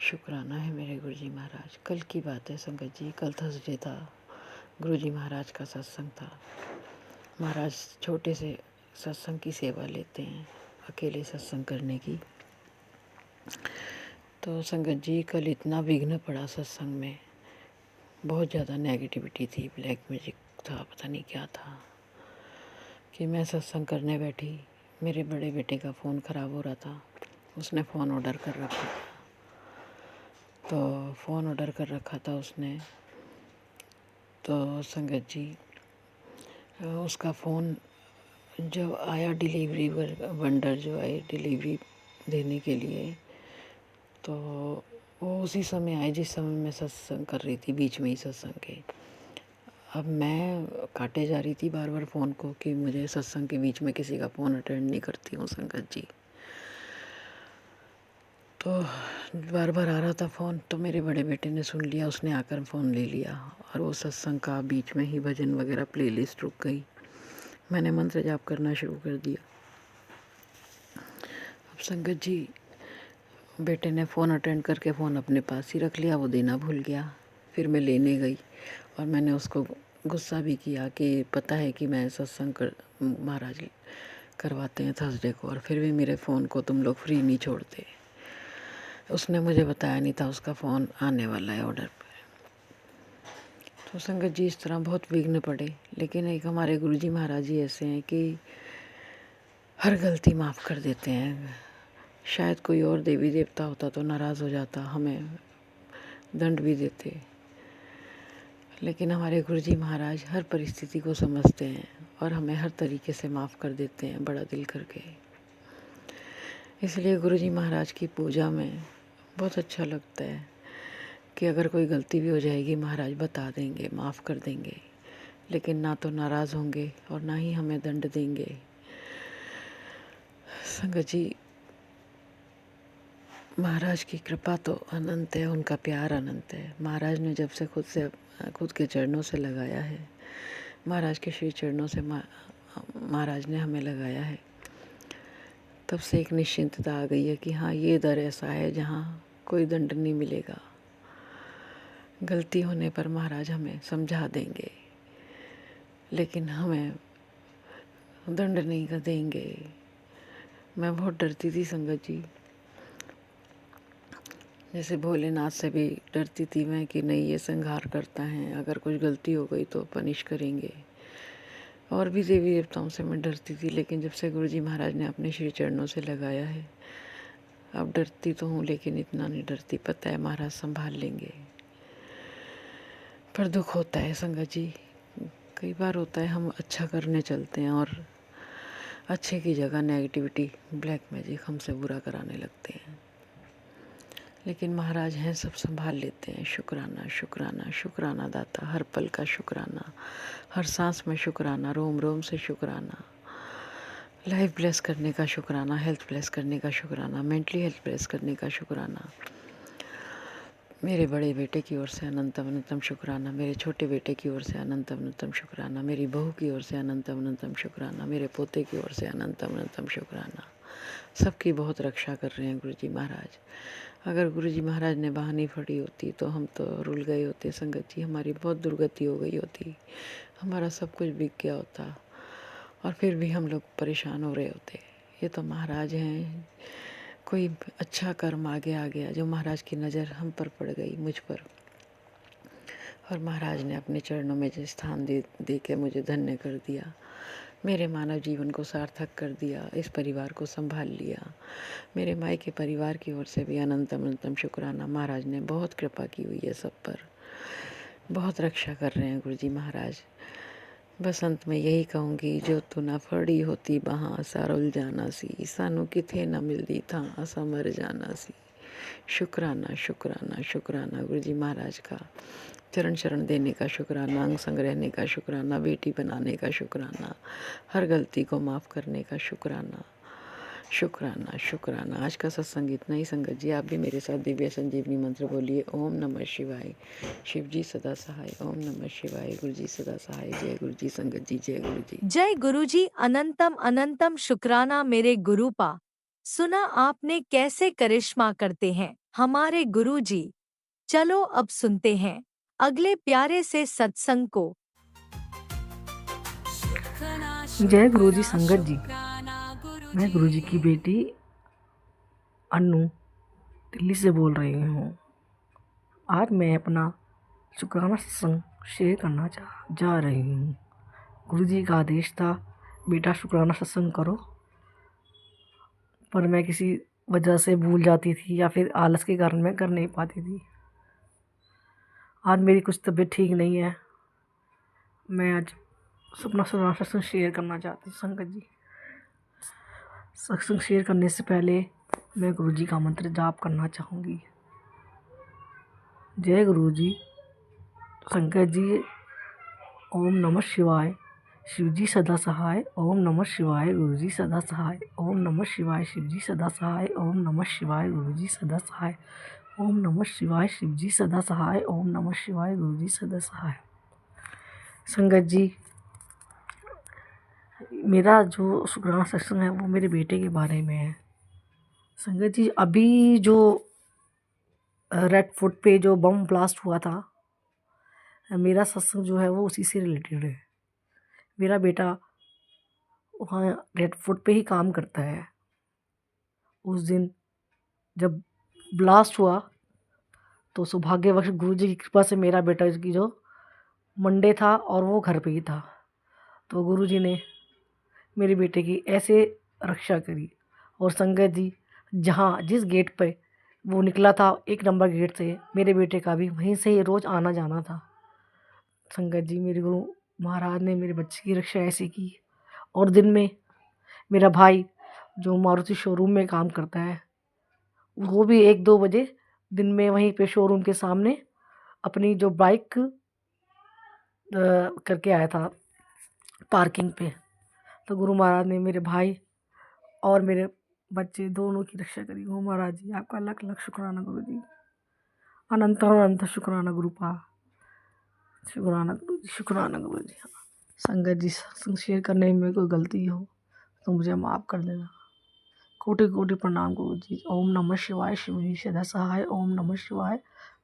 शुक्राना है मेरे गुरु जी महाराज। कल की बात है संगत जी, कल थर्सडे था, गुरु जी महाराज का सत्संग था। महाराज छोटे से सत्संग की सेवा लेते हैं, अकेले सत्संग करने की। तो संगत जी, कल इतना विघ्न पड़ा सत्संग में, बहुत ज़्यादा नेगेटिविटी थी, ब्लैक मैजिक था, पता नहीं क्या था, कि मैं सत्संग करने बैठी। मेरे बड़े बेटे का फ़ोन ख़राब हो रहा था, उसने फ़ोन ऑर्डर कर रखा था। तो फ़ोन ऑर्डर कर रखा था उसने, तो संगत जी उसका फ़ोन जब आया, डिलीवरी वेंडर जो आए डिलीवरी देने के लिए, तो वो उसी समय आए जिस समय मैं सत्संग कर रही थी, बीच में ही सत्संग के। अब मैं काटे जा रही थी बार बार फ़ोन को कि मुझे सत्संग के बीच में किसी का फ़ोन अटेंड नहीं करती हूँ संगत जी। तो बार बार आ रहा था फ़ोन, तो मेरे बड़े बेटे ने सुन लिया, उसने आकर फ़ोन ले लिया और वो सत्संग का बीच में ही भजन वगैरह प्लेलिस्ट रुक गई। मैंने मंत्र जाप करना शुरू कर दिया। अब संगत जी, बेटे ने फ़ोन अटेंड करके फ़ोन अपने पास ही रख लिया, वो देना भूल गया। फिर मैं लेने गई और मैंने उसको गुस्सा भी किया कि पता है कि मैं सत्संग महाराज करवाते हैं थर्सडे को, और फिर भी मेरे फ़ोन को तुम लोग फ्री नहीं छोड़ते। उसने मुझे बताया नहीं था उसका फ़ोन आने वाला है ऑर्डर पर। तो संगत जी, इस तरह बहुत विघ्न पड़े, लेकिन एक हमारे गुरुजी महाराज जी ऐसे हैं कि हर गलती माफ़ कर देते हैं। शायद कोई और देवी देवता होता तो नाराज़ हो जाता, हमें दंड भी देते, लेकिन हमारे गुरुजी महाराज हर परिस्थिति को समझते हैं और हमें हर तरीके से माफ़ कर देते हैं, बड़ा दिल करके। इसलिए गुरुजी महाराज की पूजा में बहुत अच्छा लगता है कि अगर कोई गलती भी हो जाएगी, महाराज बता देंगे, माफ़ कर देंगे, लेकिन ना तो नाराज़ होंगे और ना ही हमें दंड देंगे। संगत जी, महाराज की कृपा तो अनंत है, उनका प्यार अनंत है। महाराज ने जब से खुद के चरणों से लगाया है, महाराज के श्री चरणों से महाराज ने हमें लगाया है, तब से एक निश्चिंतता आ गई है कि हाँ, ये दर ऐसा है जहाँ कोई दंड नहीं मिलेगा। गलती होने पर महाराज हमें समझा देंगे, लेकिन हमें दंड नहीं देंगे। मैं बहुत डरती थी संगत जी, जैसे भोलेनाथ से भी डरती थी मैं कि नहीं, ये संहार करता है, अगर कुछ गलती हो गई तो पनिश करेंगे। और भी देवी देवताओं से मैं डरती थी, लेकिन जब से गुरुजी महाराज ने अपने श्री चरणों से लगाया है, अब डरती तो हूँ लेकिन इतना नहीं डरती। पता है महाराज संभाल लेंगे। पर दुख होता है संगत जी, कई बार होता है हम अच्छा करने चलते हैं और अच्छे की जगह नेगेटिविटी, ब्लैक मैजिक हमसे बुरा कराने लगते हैं, लेकिन महाराज हैं, सब संभाल लेते हैं। शुक्राना शुक्राना शुक्राना दाता, हर पल का शुक्राना, हर सांस में शुक्राना, रोम रोम से शुक्राना, लाइफ ब्लेस करने का शुक्राना, हेल्थ ब्लेस करने का शुक्राना, मेंटली हेल्थ ब्लेस करने का शुक्राना। मेरे बड़े बेटे की ओर से अनंतम अनंतम शुक्राना, मेरे छोटे बेटे की ओर से अनंतम अनंतम शुक्राना, मेरी बहू की ओर से अनंतम अनंतम शुक्राना, मेरे पोते की ओर से अनंतम अनंतम शुक्राना। सबकी बहुत रक्षा कर रहे हैं गुरुजी महाराज। अगर गुरुजी महाराज ने बाह नहीं फड़ी होती तो हम तो रुल गए होते संगत जी, हमारी बहुत दुर्गति हो गई होती, हमारा सब कुछ बिक गया होता और फिर भी हम लोग परेशान हो रहे होते। ये तो महाराज हैं, कोई अच्छा कर्म आगे आ गया, जो महाराज की नज़र हम पर पड़ गई, मुझ पर, और महाराज ने अपने चरणों में जो स्थान दे के मुझे धन्य कर दिया। मेरे मानव जीवन को सार्थक कर दिया, इस परिवार को संभाल लिया। मेरे मायके परिवार की ओर से भी अनंतम अनंतम शुक्राना। महाराज ने बहुत कृपा की हुई है सब पर, बहुत रक्षा कर रहे हैं गुरुजी महाराज। बस अंत में यही कहूँगी, जो तू ना फड़ी होती बहाँ सारा उलझाना सी, सानू किथे ना मिलती था असा मर जाना सी। शुक्राना शुक्राना शुक्राना गुरुजी महाराज का। चरण शरण देने का शुक्राना, अंग संग रहने का शुक्राना, बेटी बनाने का शुक्राना, हर गलती को माफ़ करने का शुक्राना। शुक्राना शुक्राना। आज का सत्संग इतना ही। संगत जी आप भी मेरे साथ दिव्य संजीवनी मंत्र बोलिए, ओम नमः शिवाय। शिव जी सदा सहाय। ओम नमः शिवाय। गुरु जी सदा सहाय। जय गुरु जी। संगत जी जय गुरु जी। जय गुरुजी। अनंतम अनंतम शुक्राना मेरे गुरुपा। सुना आपने कैसे करिश्मा करते हैं हमारे गुरुजी। चलो अब सुनते हैं अगले प्यारे से सत्संग को। जय गुरुजी। संगत जी, मैं गुरुजी की बेटी अन्नू दिल्ली से बोल रही हूँ। आज मैं अपना शुक्राना सत्संग शेयर करना जा रही हूँ। गुरुजी का आदेश था बेटा शुक्राना सत्संग करो, पर मैं किसी वजह से भूल जाती थी या फिर आलस के कारण मैं कर नहीं पाती थी। आज मेरी कुछ तबीयत ठीक नहीं है। मैं आज अपना शुक्राना सत्संग शेयर करना चाहती हूँ। संगत जी, सत्संग शेयर करने से पहले मैं गुरुजी का मंत्र जाप करना चाहूँगी। जय गुरुजी। संगत जी, ओम नमः शिवाय। शिवजी सदा सहाय। ओम नमः शिवाय। गुरुजी सदा सहाय। ओम नमः शिवाय। शिवजी सदा सहाय। ओम नमः शिवाय। गुरुजी सदा सहाय। ओम नमः शिवाय। शिवजी सदा सहाय। ओम नमः शिवाय। गुरुजी सदा सहाय। संगत जी, मेरा जो शुक्राना सत्संग है वो मेरे बेटे के बारे में है। संगत जी, अभी जो रेड फोर्ट पे जो बम ब्लास्ट हुआ था, मेरा सत्संग जो है वो उसी से रिलेटेड है। मेरा बेटा वहाँ रेड फोर्ट पे ही काम करता है। उस दिन जब ब्लास्ट हुआ तो सौभाग्यवश गुरुजी की कृपा से मेरा बेटा इसकी जो मंडे था और वो घर पे ही था, तो गुरुजी ने मेरे बेटे की ऐसे रक्षा करी। और संगत जी, जहाँ जिस गेट पे वो निकला था 1 नंबर गेट से, मेरे बेटे का भी वहीं से ही रोज़ आना जाना था। संगत जी, मेरे गुरु महाराज ने मेरे बच्चे की रक्षा ऐसी की। और दिन में मेरा भाई जो मारुति शोरूम में काम करता है, वो भी 1-2 बजे दिन में वहीं पे शोरूम के सामने अपनी जो बाइक करके आया था पार्किंग पे। तो गुरु महाराज ने मेरे भाई और मेरे बच्चे दोनों की रक्षा करी। गुरु महाराज जी आपका लाख लाख शुक्राना। गुरु जी अनंत अनंत शुक्राना। गुरुपा शुक्राना। गुरु जी शुक्राना। गुरु जी। संगत जी, सत्संग शेयर करने में कोई गलती हो तो मुझे माफ़ कर देना। कोटि कोटि प्रणाम गुरु जी। ओम नमः शिवाय। शिव जी सदा सहाय। ओम नमः शिवाय।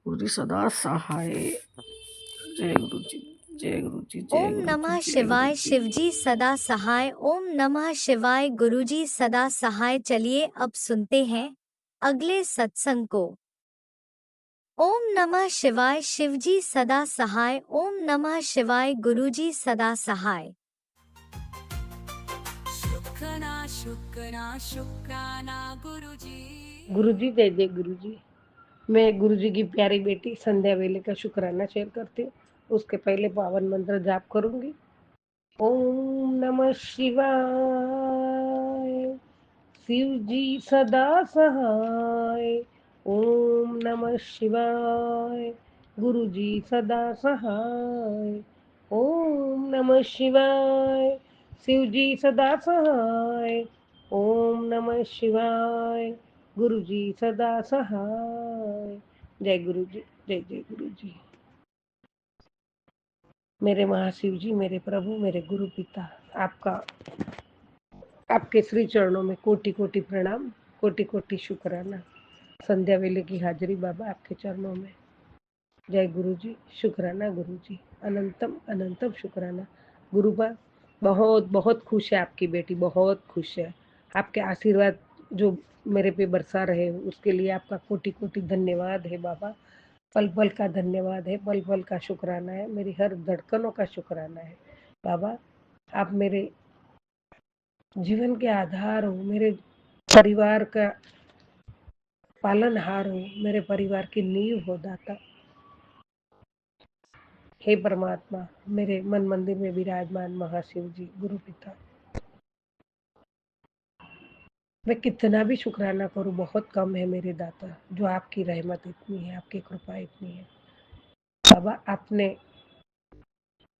गुरु जी सदा सहाय। जय गुरु जी। जय गुरु जी। जय ओम गुरु नमः जी। जय शिवाय। गुरु जी। शिवजी सदा सहाय। ओम नमः शिवाय। गुरुजी सदा सहाय। चलिए अब सुनते हैं अगले सत्संग को। ओम नमः शिवाय। शिवजी सदा सहाय। ओम नमः शिवाय। गुरुजी सदा सहाय। शुक्राना शुक्राना शुक्राना गुरुजी। गुरुजी जय जय गुरुजी। मैं गुरुजी की प्यारी बेटी संध्या वेले का शुक्राना शेयर करती हूँ। उसके पहले पावन मंत्र जाप करूंगी। ओम नमः शिवाय। शिव जी सदा सहाय। ओम नमः शिवाय। गुरु जी सदा सहाय। ओम नमः शिवाय। शिव जी सदा सहाय। ओम नमः शिवाय। गुरु जी सदा सहाय। जय गुरु जी। जय जय गुरु जी। मेरे महाशिव जी, मेरे प्रभु, मेरे गुरु पिता, आपके श्री चरणों में कोटि कोटि प्रणाम, कोटि कोटि शुक्राना। संध्या वेले की हाजिरी बाबा आपके चरणों में। जय गुरु जी। शुक्राना गुरु जी। अनंतम अनंतम शुक्राना। गुरुबा बहुत बहुत खुश है आपकी बेटी, बहुत खुश है। आपके आशीर्वाद जो मेरे पे बरसा रहे उसके लिए आपका कोटि कोटि धन्यवाद है बाबा। पल पल का धन्यवाद है, पल पल का शुक्राना है, मेरी हर धड़कनों का शुक्राना है बाबा। आप मेरे जीवन के आधार हो, मेरे परिवार का पालनहार हो, मेरे परिवार की नींव हो दाता। हे परमात्मा, मेरे मन मंदिर में विराजमान महाशिव जी, गुरु पिता, मैं कितना भी शुक्राना करूं बहुत कम है मेरे दाता, जो आपकी रहमत इतनी है, आपकी कृपा इतनी है। बाबा, आपने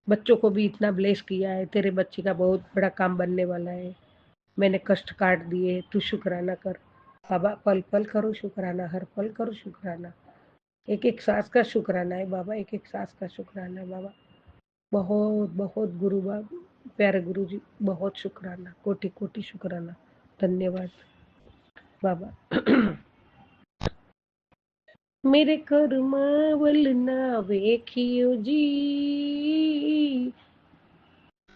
बच्चों को भी इतना ब्लेस किया है, तेरे बच्चे का बहुत बड़ा काम बनने वाला है। मैंने कष्ट काट दिए, तू शुक्राना कर बाबा, पल पल करो शुक्राना, हर पल करो शुक्राना, एक एक सांस का शुक्राना है बाबा, एक एक सांस का शुक्राना है बाबा। बहुत बहुत गुरु बाबा, प्यारे गुरु जी, बहुत शुक्राना, कोटि कोटि शुक्राना, धन्यवाद बाबा। मेरे कर्मावल ना वेखियो जी,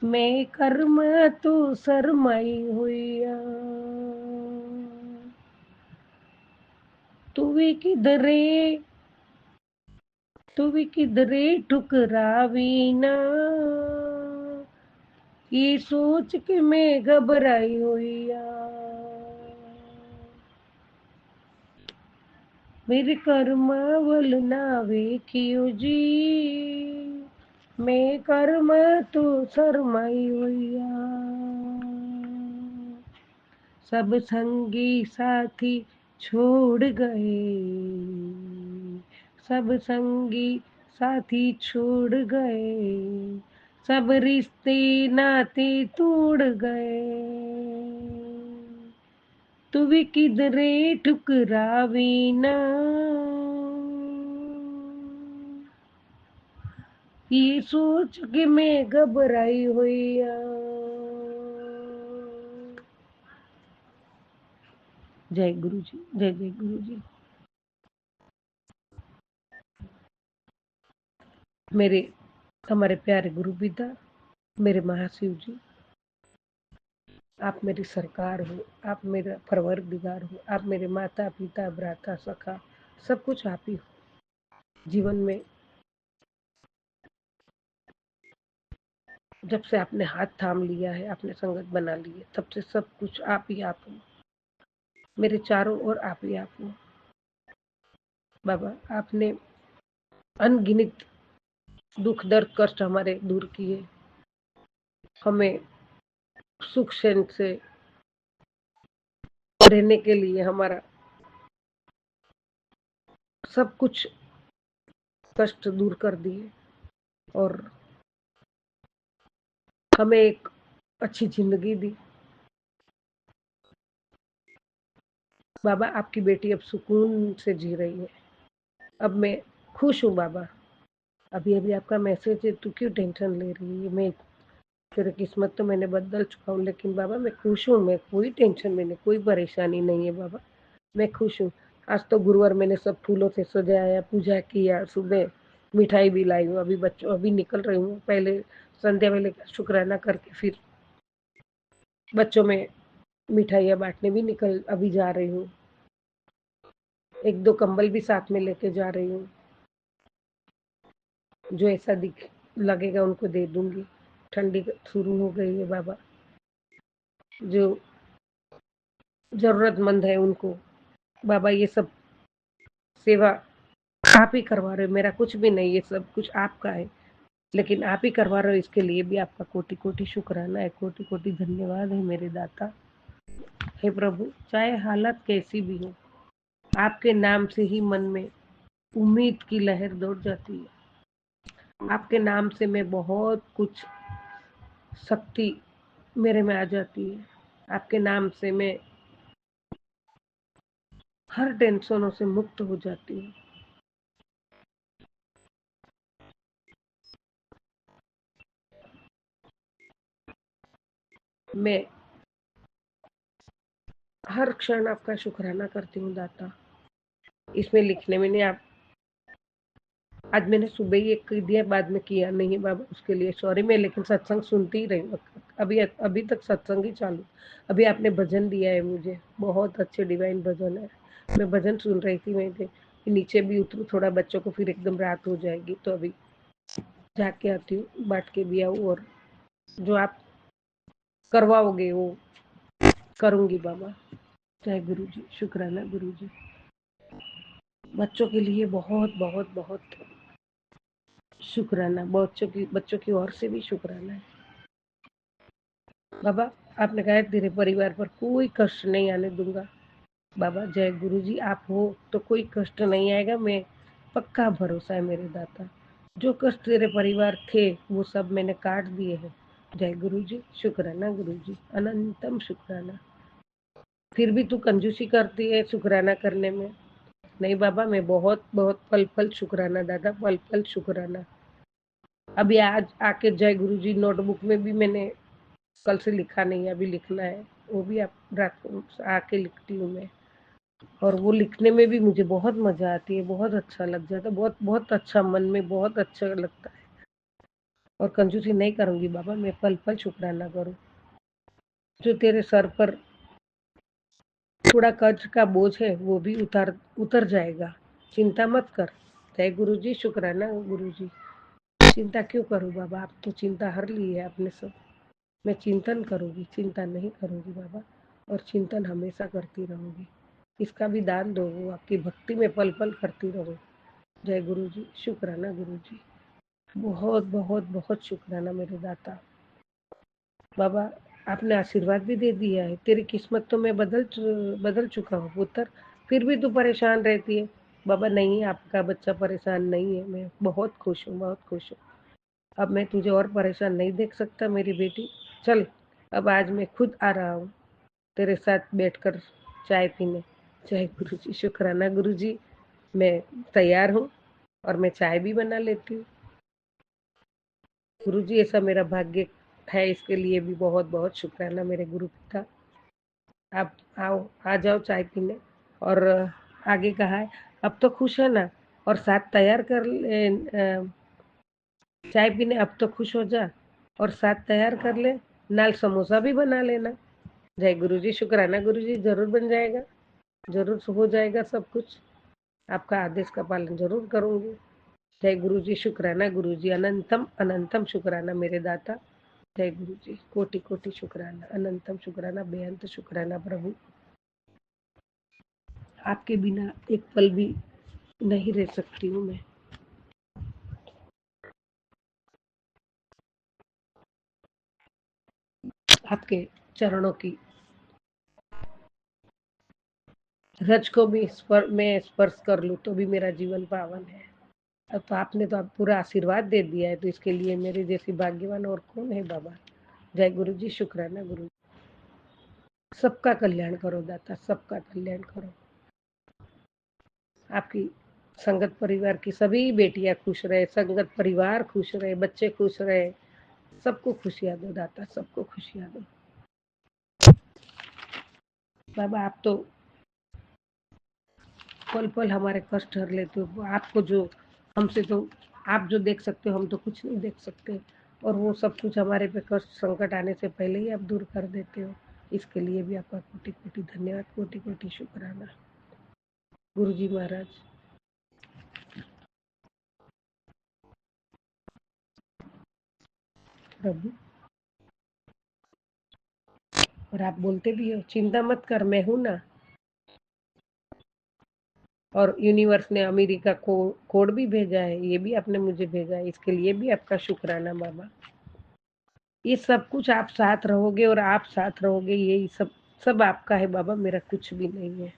मैं कर्म तो शरमाई हुईया, तुवे किधरे ठुकरावी ना, ये सोच के मैं घबराई हुईया, मेरे कर्मावल ना वेखियो जी, मैं कर्म तो शरमाई हुईया, सब संगी साथी छोड़ गए, सब संगी साथी छोड़ गए, सब रिश्ते नाते तोड़ गए, तू भी किधरे ठुकरावी ना, ये सोच के मैं घबराई हुईया। जय गुरु जी, जय जय गुरु जी। मेरे हमारे प्यारे गुरु पिता, मेरे महाशिव जी, आप मेरी सरकार हो, आप मेरा परवरदिगार हो, आप मेरे माता पिता भ्राता सखा, सब कुछ आप ही हो। जीवन में जब से आपने हाथ थाम लिया है, आपने संगत बना ली है, तब से सब कुछ आप ही आप हो, मेरे चारों ओर आप ही आप हो बाबा। आपने अनगिनत दुख दर्द कष्ट हमारे दूर किए, हमें सुख चैन से रहने के लिए हमारा सब कुछ कष्ट दूर कर दिए और हमें एक अच्छी जिंदगी दी बाबा। आपकी बेटी अब सुकून से जी रही है, अब मैं खुश हूँ बाबा। अभी अभी आपका मैसेज है, तू क्यों टेंशन ले रही है, मैं तेरी किस्मत तो मैंने बदल चुका हूँ, लेकिन बाबा मैं खुश हूँ, मैं कोई टेंशन में नहीं, कोई परेशानी नहीं है बाबा, मैं खुश हूँ। आज तो गुरुवार मैंने सब फूलों से सजाया, पूजा किया, सुबह मिठाई भी लाई हूँ, अभी निकल रही हूँ, पहले संध्या वेले का शुक्राना करके फिर बच्चों में मिठाइयाँ बांटने भी अभी जा रही हूँ, एक दो कंबल भी साथ में लेके जा रही हूँ, जो ऐसा दिख लगेगा उनको दे दूंगी। ठंडी शुरू हो गई है बाबा, जो जरूरतमंद है उनको बाबा ये सब सेवा आप ही करवा रहे हो, मेरा कुछ भी नहीं, ये सब कुछ आपका है, लेकिन आप ही करवा रहे हो, इसके लिए भी आपका कोटि कोटि शुक्राना है, कोटि कोटि धन्यवाद है मेरे दाता। हे प्रभु, चाहे हालत कैसी भी हो, आपके नाम से ही मन में उम्मीद की लहर दौड़ जाती है, आपके नाम से मैं बहुत कुछ शक्ति मेरे में आ जाती है, आपके नाम से मैं हर टेंशनों से मुक्त हो जाती हूँ। मैं हर क्षण आपका शुक्राना करती हूँ दाता। इसमें लिखने में नहीं, आप आज मैंने सुबह ही एक दिया, बाद में किया नहीं बाबा, उसके लिए सॉरी। मैं लेकिन सत्संग सुनती ही रही, अभी तक सत्संग ही चालू। अभी आपने भजन दिया है मुझे, बहुत अच्छे डिवाइन भजन है, मैं भजन सुन रही थी, मैं नीचे भी उतरू थोड़ा, बच्चों को फिर एकदम रात हो जाएगी, तो अभी जाके आती हूँ, बांट के भी आऊँ, और जो आप करवाओगे वो करूँगी बाबा। जय गुरु जी, शुक्राना गुरु जी। बच्चों के लिए बहुत बहुत बहुत शुक्राना, बच्चों की ओर से भी शुक्राना है बाबा। आपने कहा तेरे परिवार पर कोई कष्ट नहीं आने दूंगा बाबा। जय गुरु जी, आप हो तो कोई कष्ट नहीं आएगा, मैं पक्का भरोसा है मेरे दाता। जो कष्ट तेरे परिवार थे वो सब मैंने काट दिए हैं। जय गुरु जी, शुक्राना गुरु जी, अनंतम शुक्राना। फिर भी तू कंजूसी करती है शुक्राना करने में। नहीं बाबा, मैं बहुत बहुत पल पल शुक्राना दादा, पल पल शुक्राना। अभी आज आके जय गुरु जी नोटबुक में भी मैंने कल से लिखा नहीं है, अभी लिखना है, वो भी आप रात को आके लिखती हूँ मैं। और वो लिखने में भी मुझे बहुत मजा आती है, बहुत अच्छा लग जाता है, बहुत बहुत अच्छा, मन में बहुत अच्छा लगता है। और कंजूसी नहीं करूंगी बाबा, मैं पल पल शुक्राना करूँ। जो तेरे सर पर थोड़ा कर्ज का बोझ है वो भी उतर जाएगा, चिंता मत कर। जय गुरु जी, शुक्राना गुरु जी। चिंता क्यों करूँ बाबा, आप तो चिंता हर ली है आपने सब। मैं चिंतन करूंगी, चिंता नहीं करूंगी बाबा, और चिंतन हमेशा करती रहूंगी। इसका भी दान दो, वो आपकी भक्ति में पल पल करती रहूं। जय गुरु जी, शुक्राना गुरु जी। बहुत बहुत बहुत शुक्राना मेरे दाता। बाबा आपने आशीर्वाद भी दे दिया है, तेरी किस्मत तो मैं बदल चुका हूँ पुत्र, फिर भी तू परेशान रहती है। बाबा नहीं, आपका बच्चा परेशान नहीं है, मैं बहुत खुश हूँ, बहुत खुश हूँ। अब मैं तुझे और परेशान नहीं देख सकता मेरी बेटी। चल, अब आज मैं खुद आ रहा हूँ तेरे साथ बैठकर चाय पीने। जय गुरु जी, शुक्राना गुरु जी। मैं तैयार हूँ और मैं चाय भी बना लेती हूँ। गुरु जी, ऐसा मेरा भाग्य है, इसके लिए भी बहुत बहुत शुक्राना मेरे गुरु पिता। आप आओ, आ जाओ चाय पीने। और आगे कहा है, अब तो खुश है ना, और साथ तैयार कर ले चाय पीने, अब तो खुश हो जा और साथ तैयार कर ले, नाल समोसा भी बना लेना। जय गुरु जी, शुक्राना गुरु जी, जरूर बन जाएगा, जरूर हो जाएगा सब कुछ। आपका आदेश का पालन जरूर करूंगी। जय गुरु जी, शुक्राना गुरु जी, अनंतम अनंतम शुक्राना मेरे दाता। जय गुरु जी, कोटि कोटि शुक्राना, अनंतम शुक्राना, बेअंत शुक्राना प्रभु। आपके बिना एक पल भी नहीं रह सकती हूँ मैं। आपके चरणों की रज को भी मैं स्पर्श कर लूँ तो भी मेरा जीवन पावन है। अब तो आपने तो आप पूरा आशीर्वाद दे दिया है, तो इसके लिए मेरे जैसी भाग्यवान और कौन है बाबा। जय गुरु जी, शुक्राना गुरु जी। सबका कल्याण करो दाता, सबका कल्याण करो। आपकी संगत परिवार की सभी बेटियां खुश रहे, संगत परिवार खुश रहे, बच्चे खुश रहे, सबको खुशियां दो दाता, सबको खुशियां दो बाबा। आप तो पल पल हमारे कष्ट हर लेते हो। आपको जो हमसे तो आप जो देख सकते हो, हम तो कुछ नहीं देख सकते, और वो सब कुछ हमारे पे कष्ट संकट आने से पहले ही आप दूर कर देते हो। इसके लिए भी आपका कोटि कोटि धन्यवाद, कोटि कोटि शुक्राना गुरु जी महाराज। प्रभु, और आप बोलते भी हो, चिंता मत कर, मैं हूं ना। और यूनिवर्स ने अमेरिका को कोड भी भेजा है, ये भी आपने मुझे भेजा है, इसके लिए भी आपका शुक्राना बाबा। ये सब कुछ आप साथ रहोगे और आप साथ रहोगे, ये सब सब आपका है बाबा, मेरा कुछ भी नहीं है।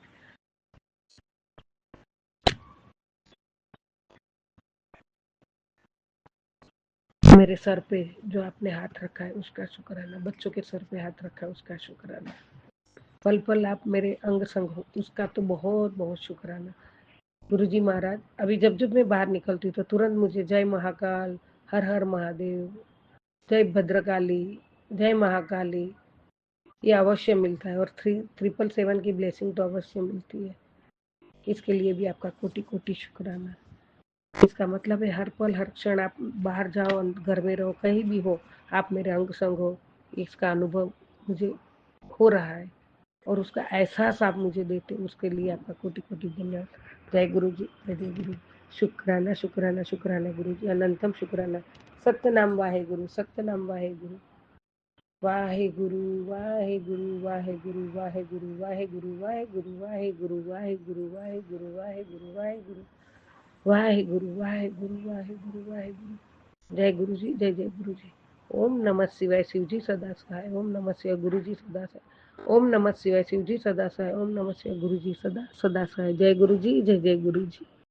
मेरे सर पे जो आपने हाथ रखा है उसका शुक्राना, बच्चों के सर पे हाथ रखा है उसका शुक्राना, पल पल आप मेरे अंग संग हो उसका तो बहुत बहुत शुक्राना। गुरुजी महाराज, अभी जब जब मैं बाहर निकलती हूँ तो तुरंत मुझे जय महाकाल, हर हर महादेव, जय भद्रकाली, जय महाकाली, ये अवश्य मिलता है, और 777 की ब्लेसिंग तो अवश्य मिलती है। इसके लिए भी आपका कोटि कोटि शुक्राना। इसका मतलब है हर पल हर क्षण आप बाहर जाओ, घर में रहो, कहीं भी हो, आप मेरे अंग संग हो, इसका अनुभव मुझे हो रहा है, और उसका एहसास आप मुझे देते हो, उसके लिए आपका कोटि कोटि धन्यवाद। जय गुरु जी, जय गुरु। शुक्राना शुक्राना शुक्राना गुरु जी, अनंतम शुक्राना। सत्य नाम वाहे गुरु, सत्य नाम वाहे गुरु। वाहेगुरु वाहेगुरु वाहेगुरु वाहेगुरु वाहेगुरु वाहेगुरु वाहेगुरु वाहेगुरु वाहेगुरु वाहेगुरु वाहेगुरु वाहेगुरु वाहेगुरु वाहेगुरु वाहेगुरु। जय गुरु जी, जय जय गुरु जी। ओम नमः शिवाय, शिव जी सदा सहाय। ओम नमः शिवाय, गुरु जी सदा सहाय। ओम नमः शिवाय, शिव जी सदा सहाय। ओम नमः शिवाय, गुरु जी सदा सदा सहाय। जय गुरु जी, जय जय गुरु जी।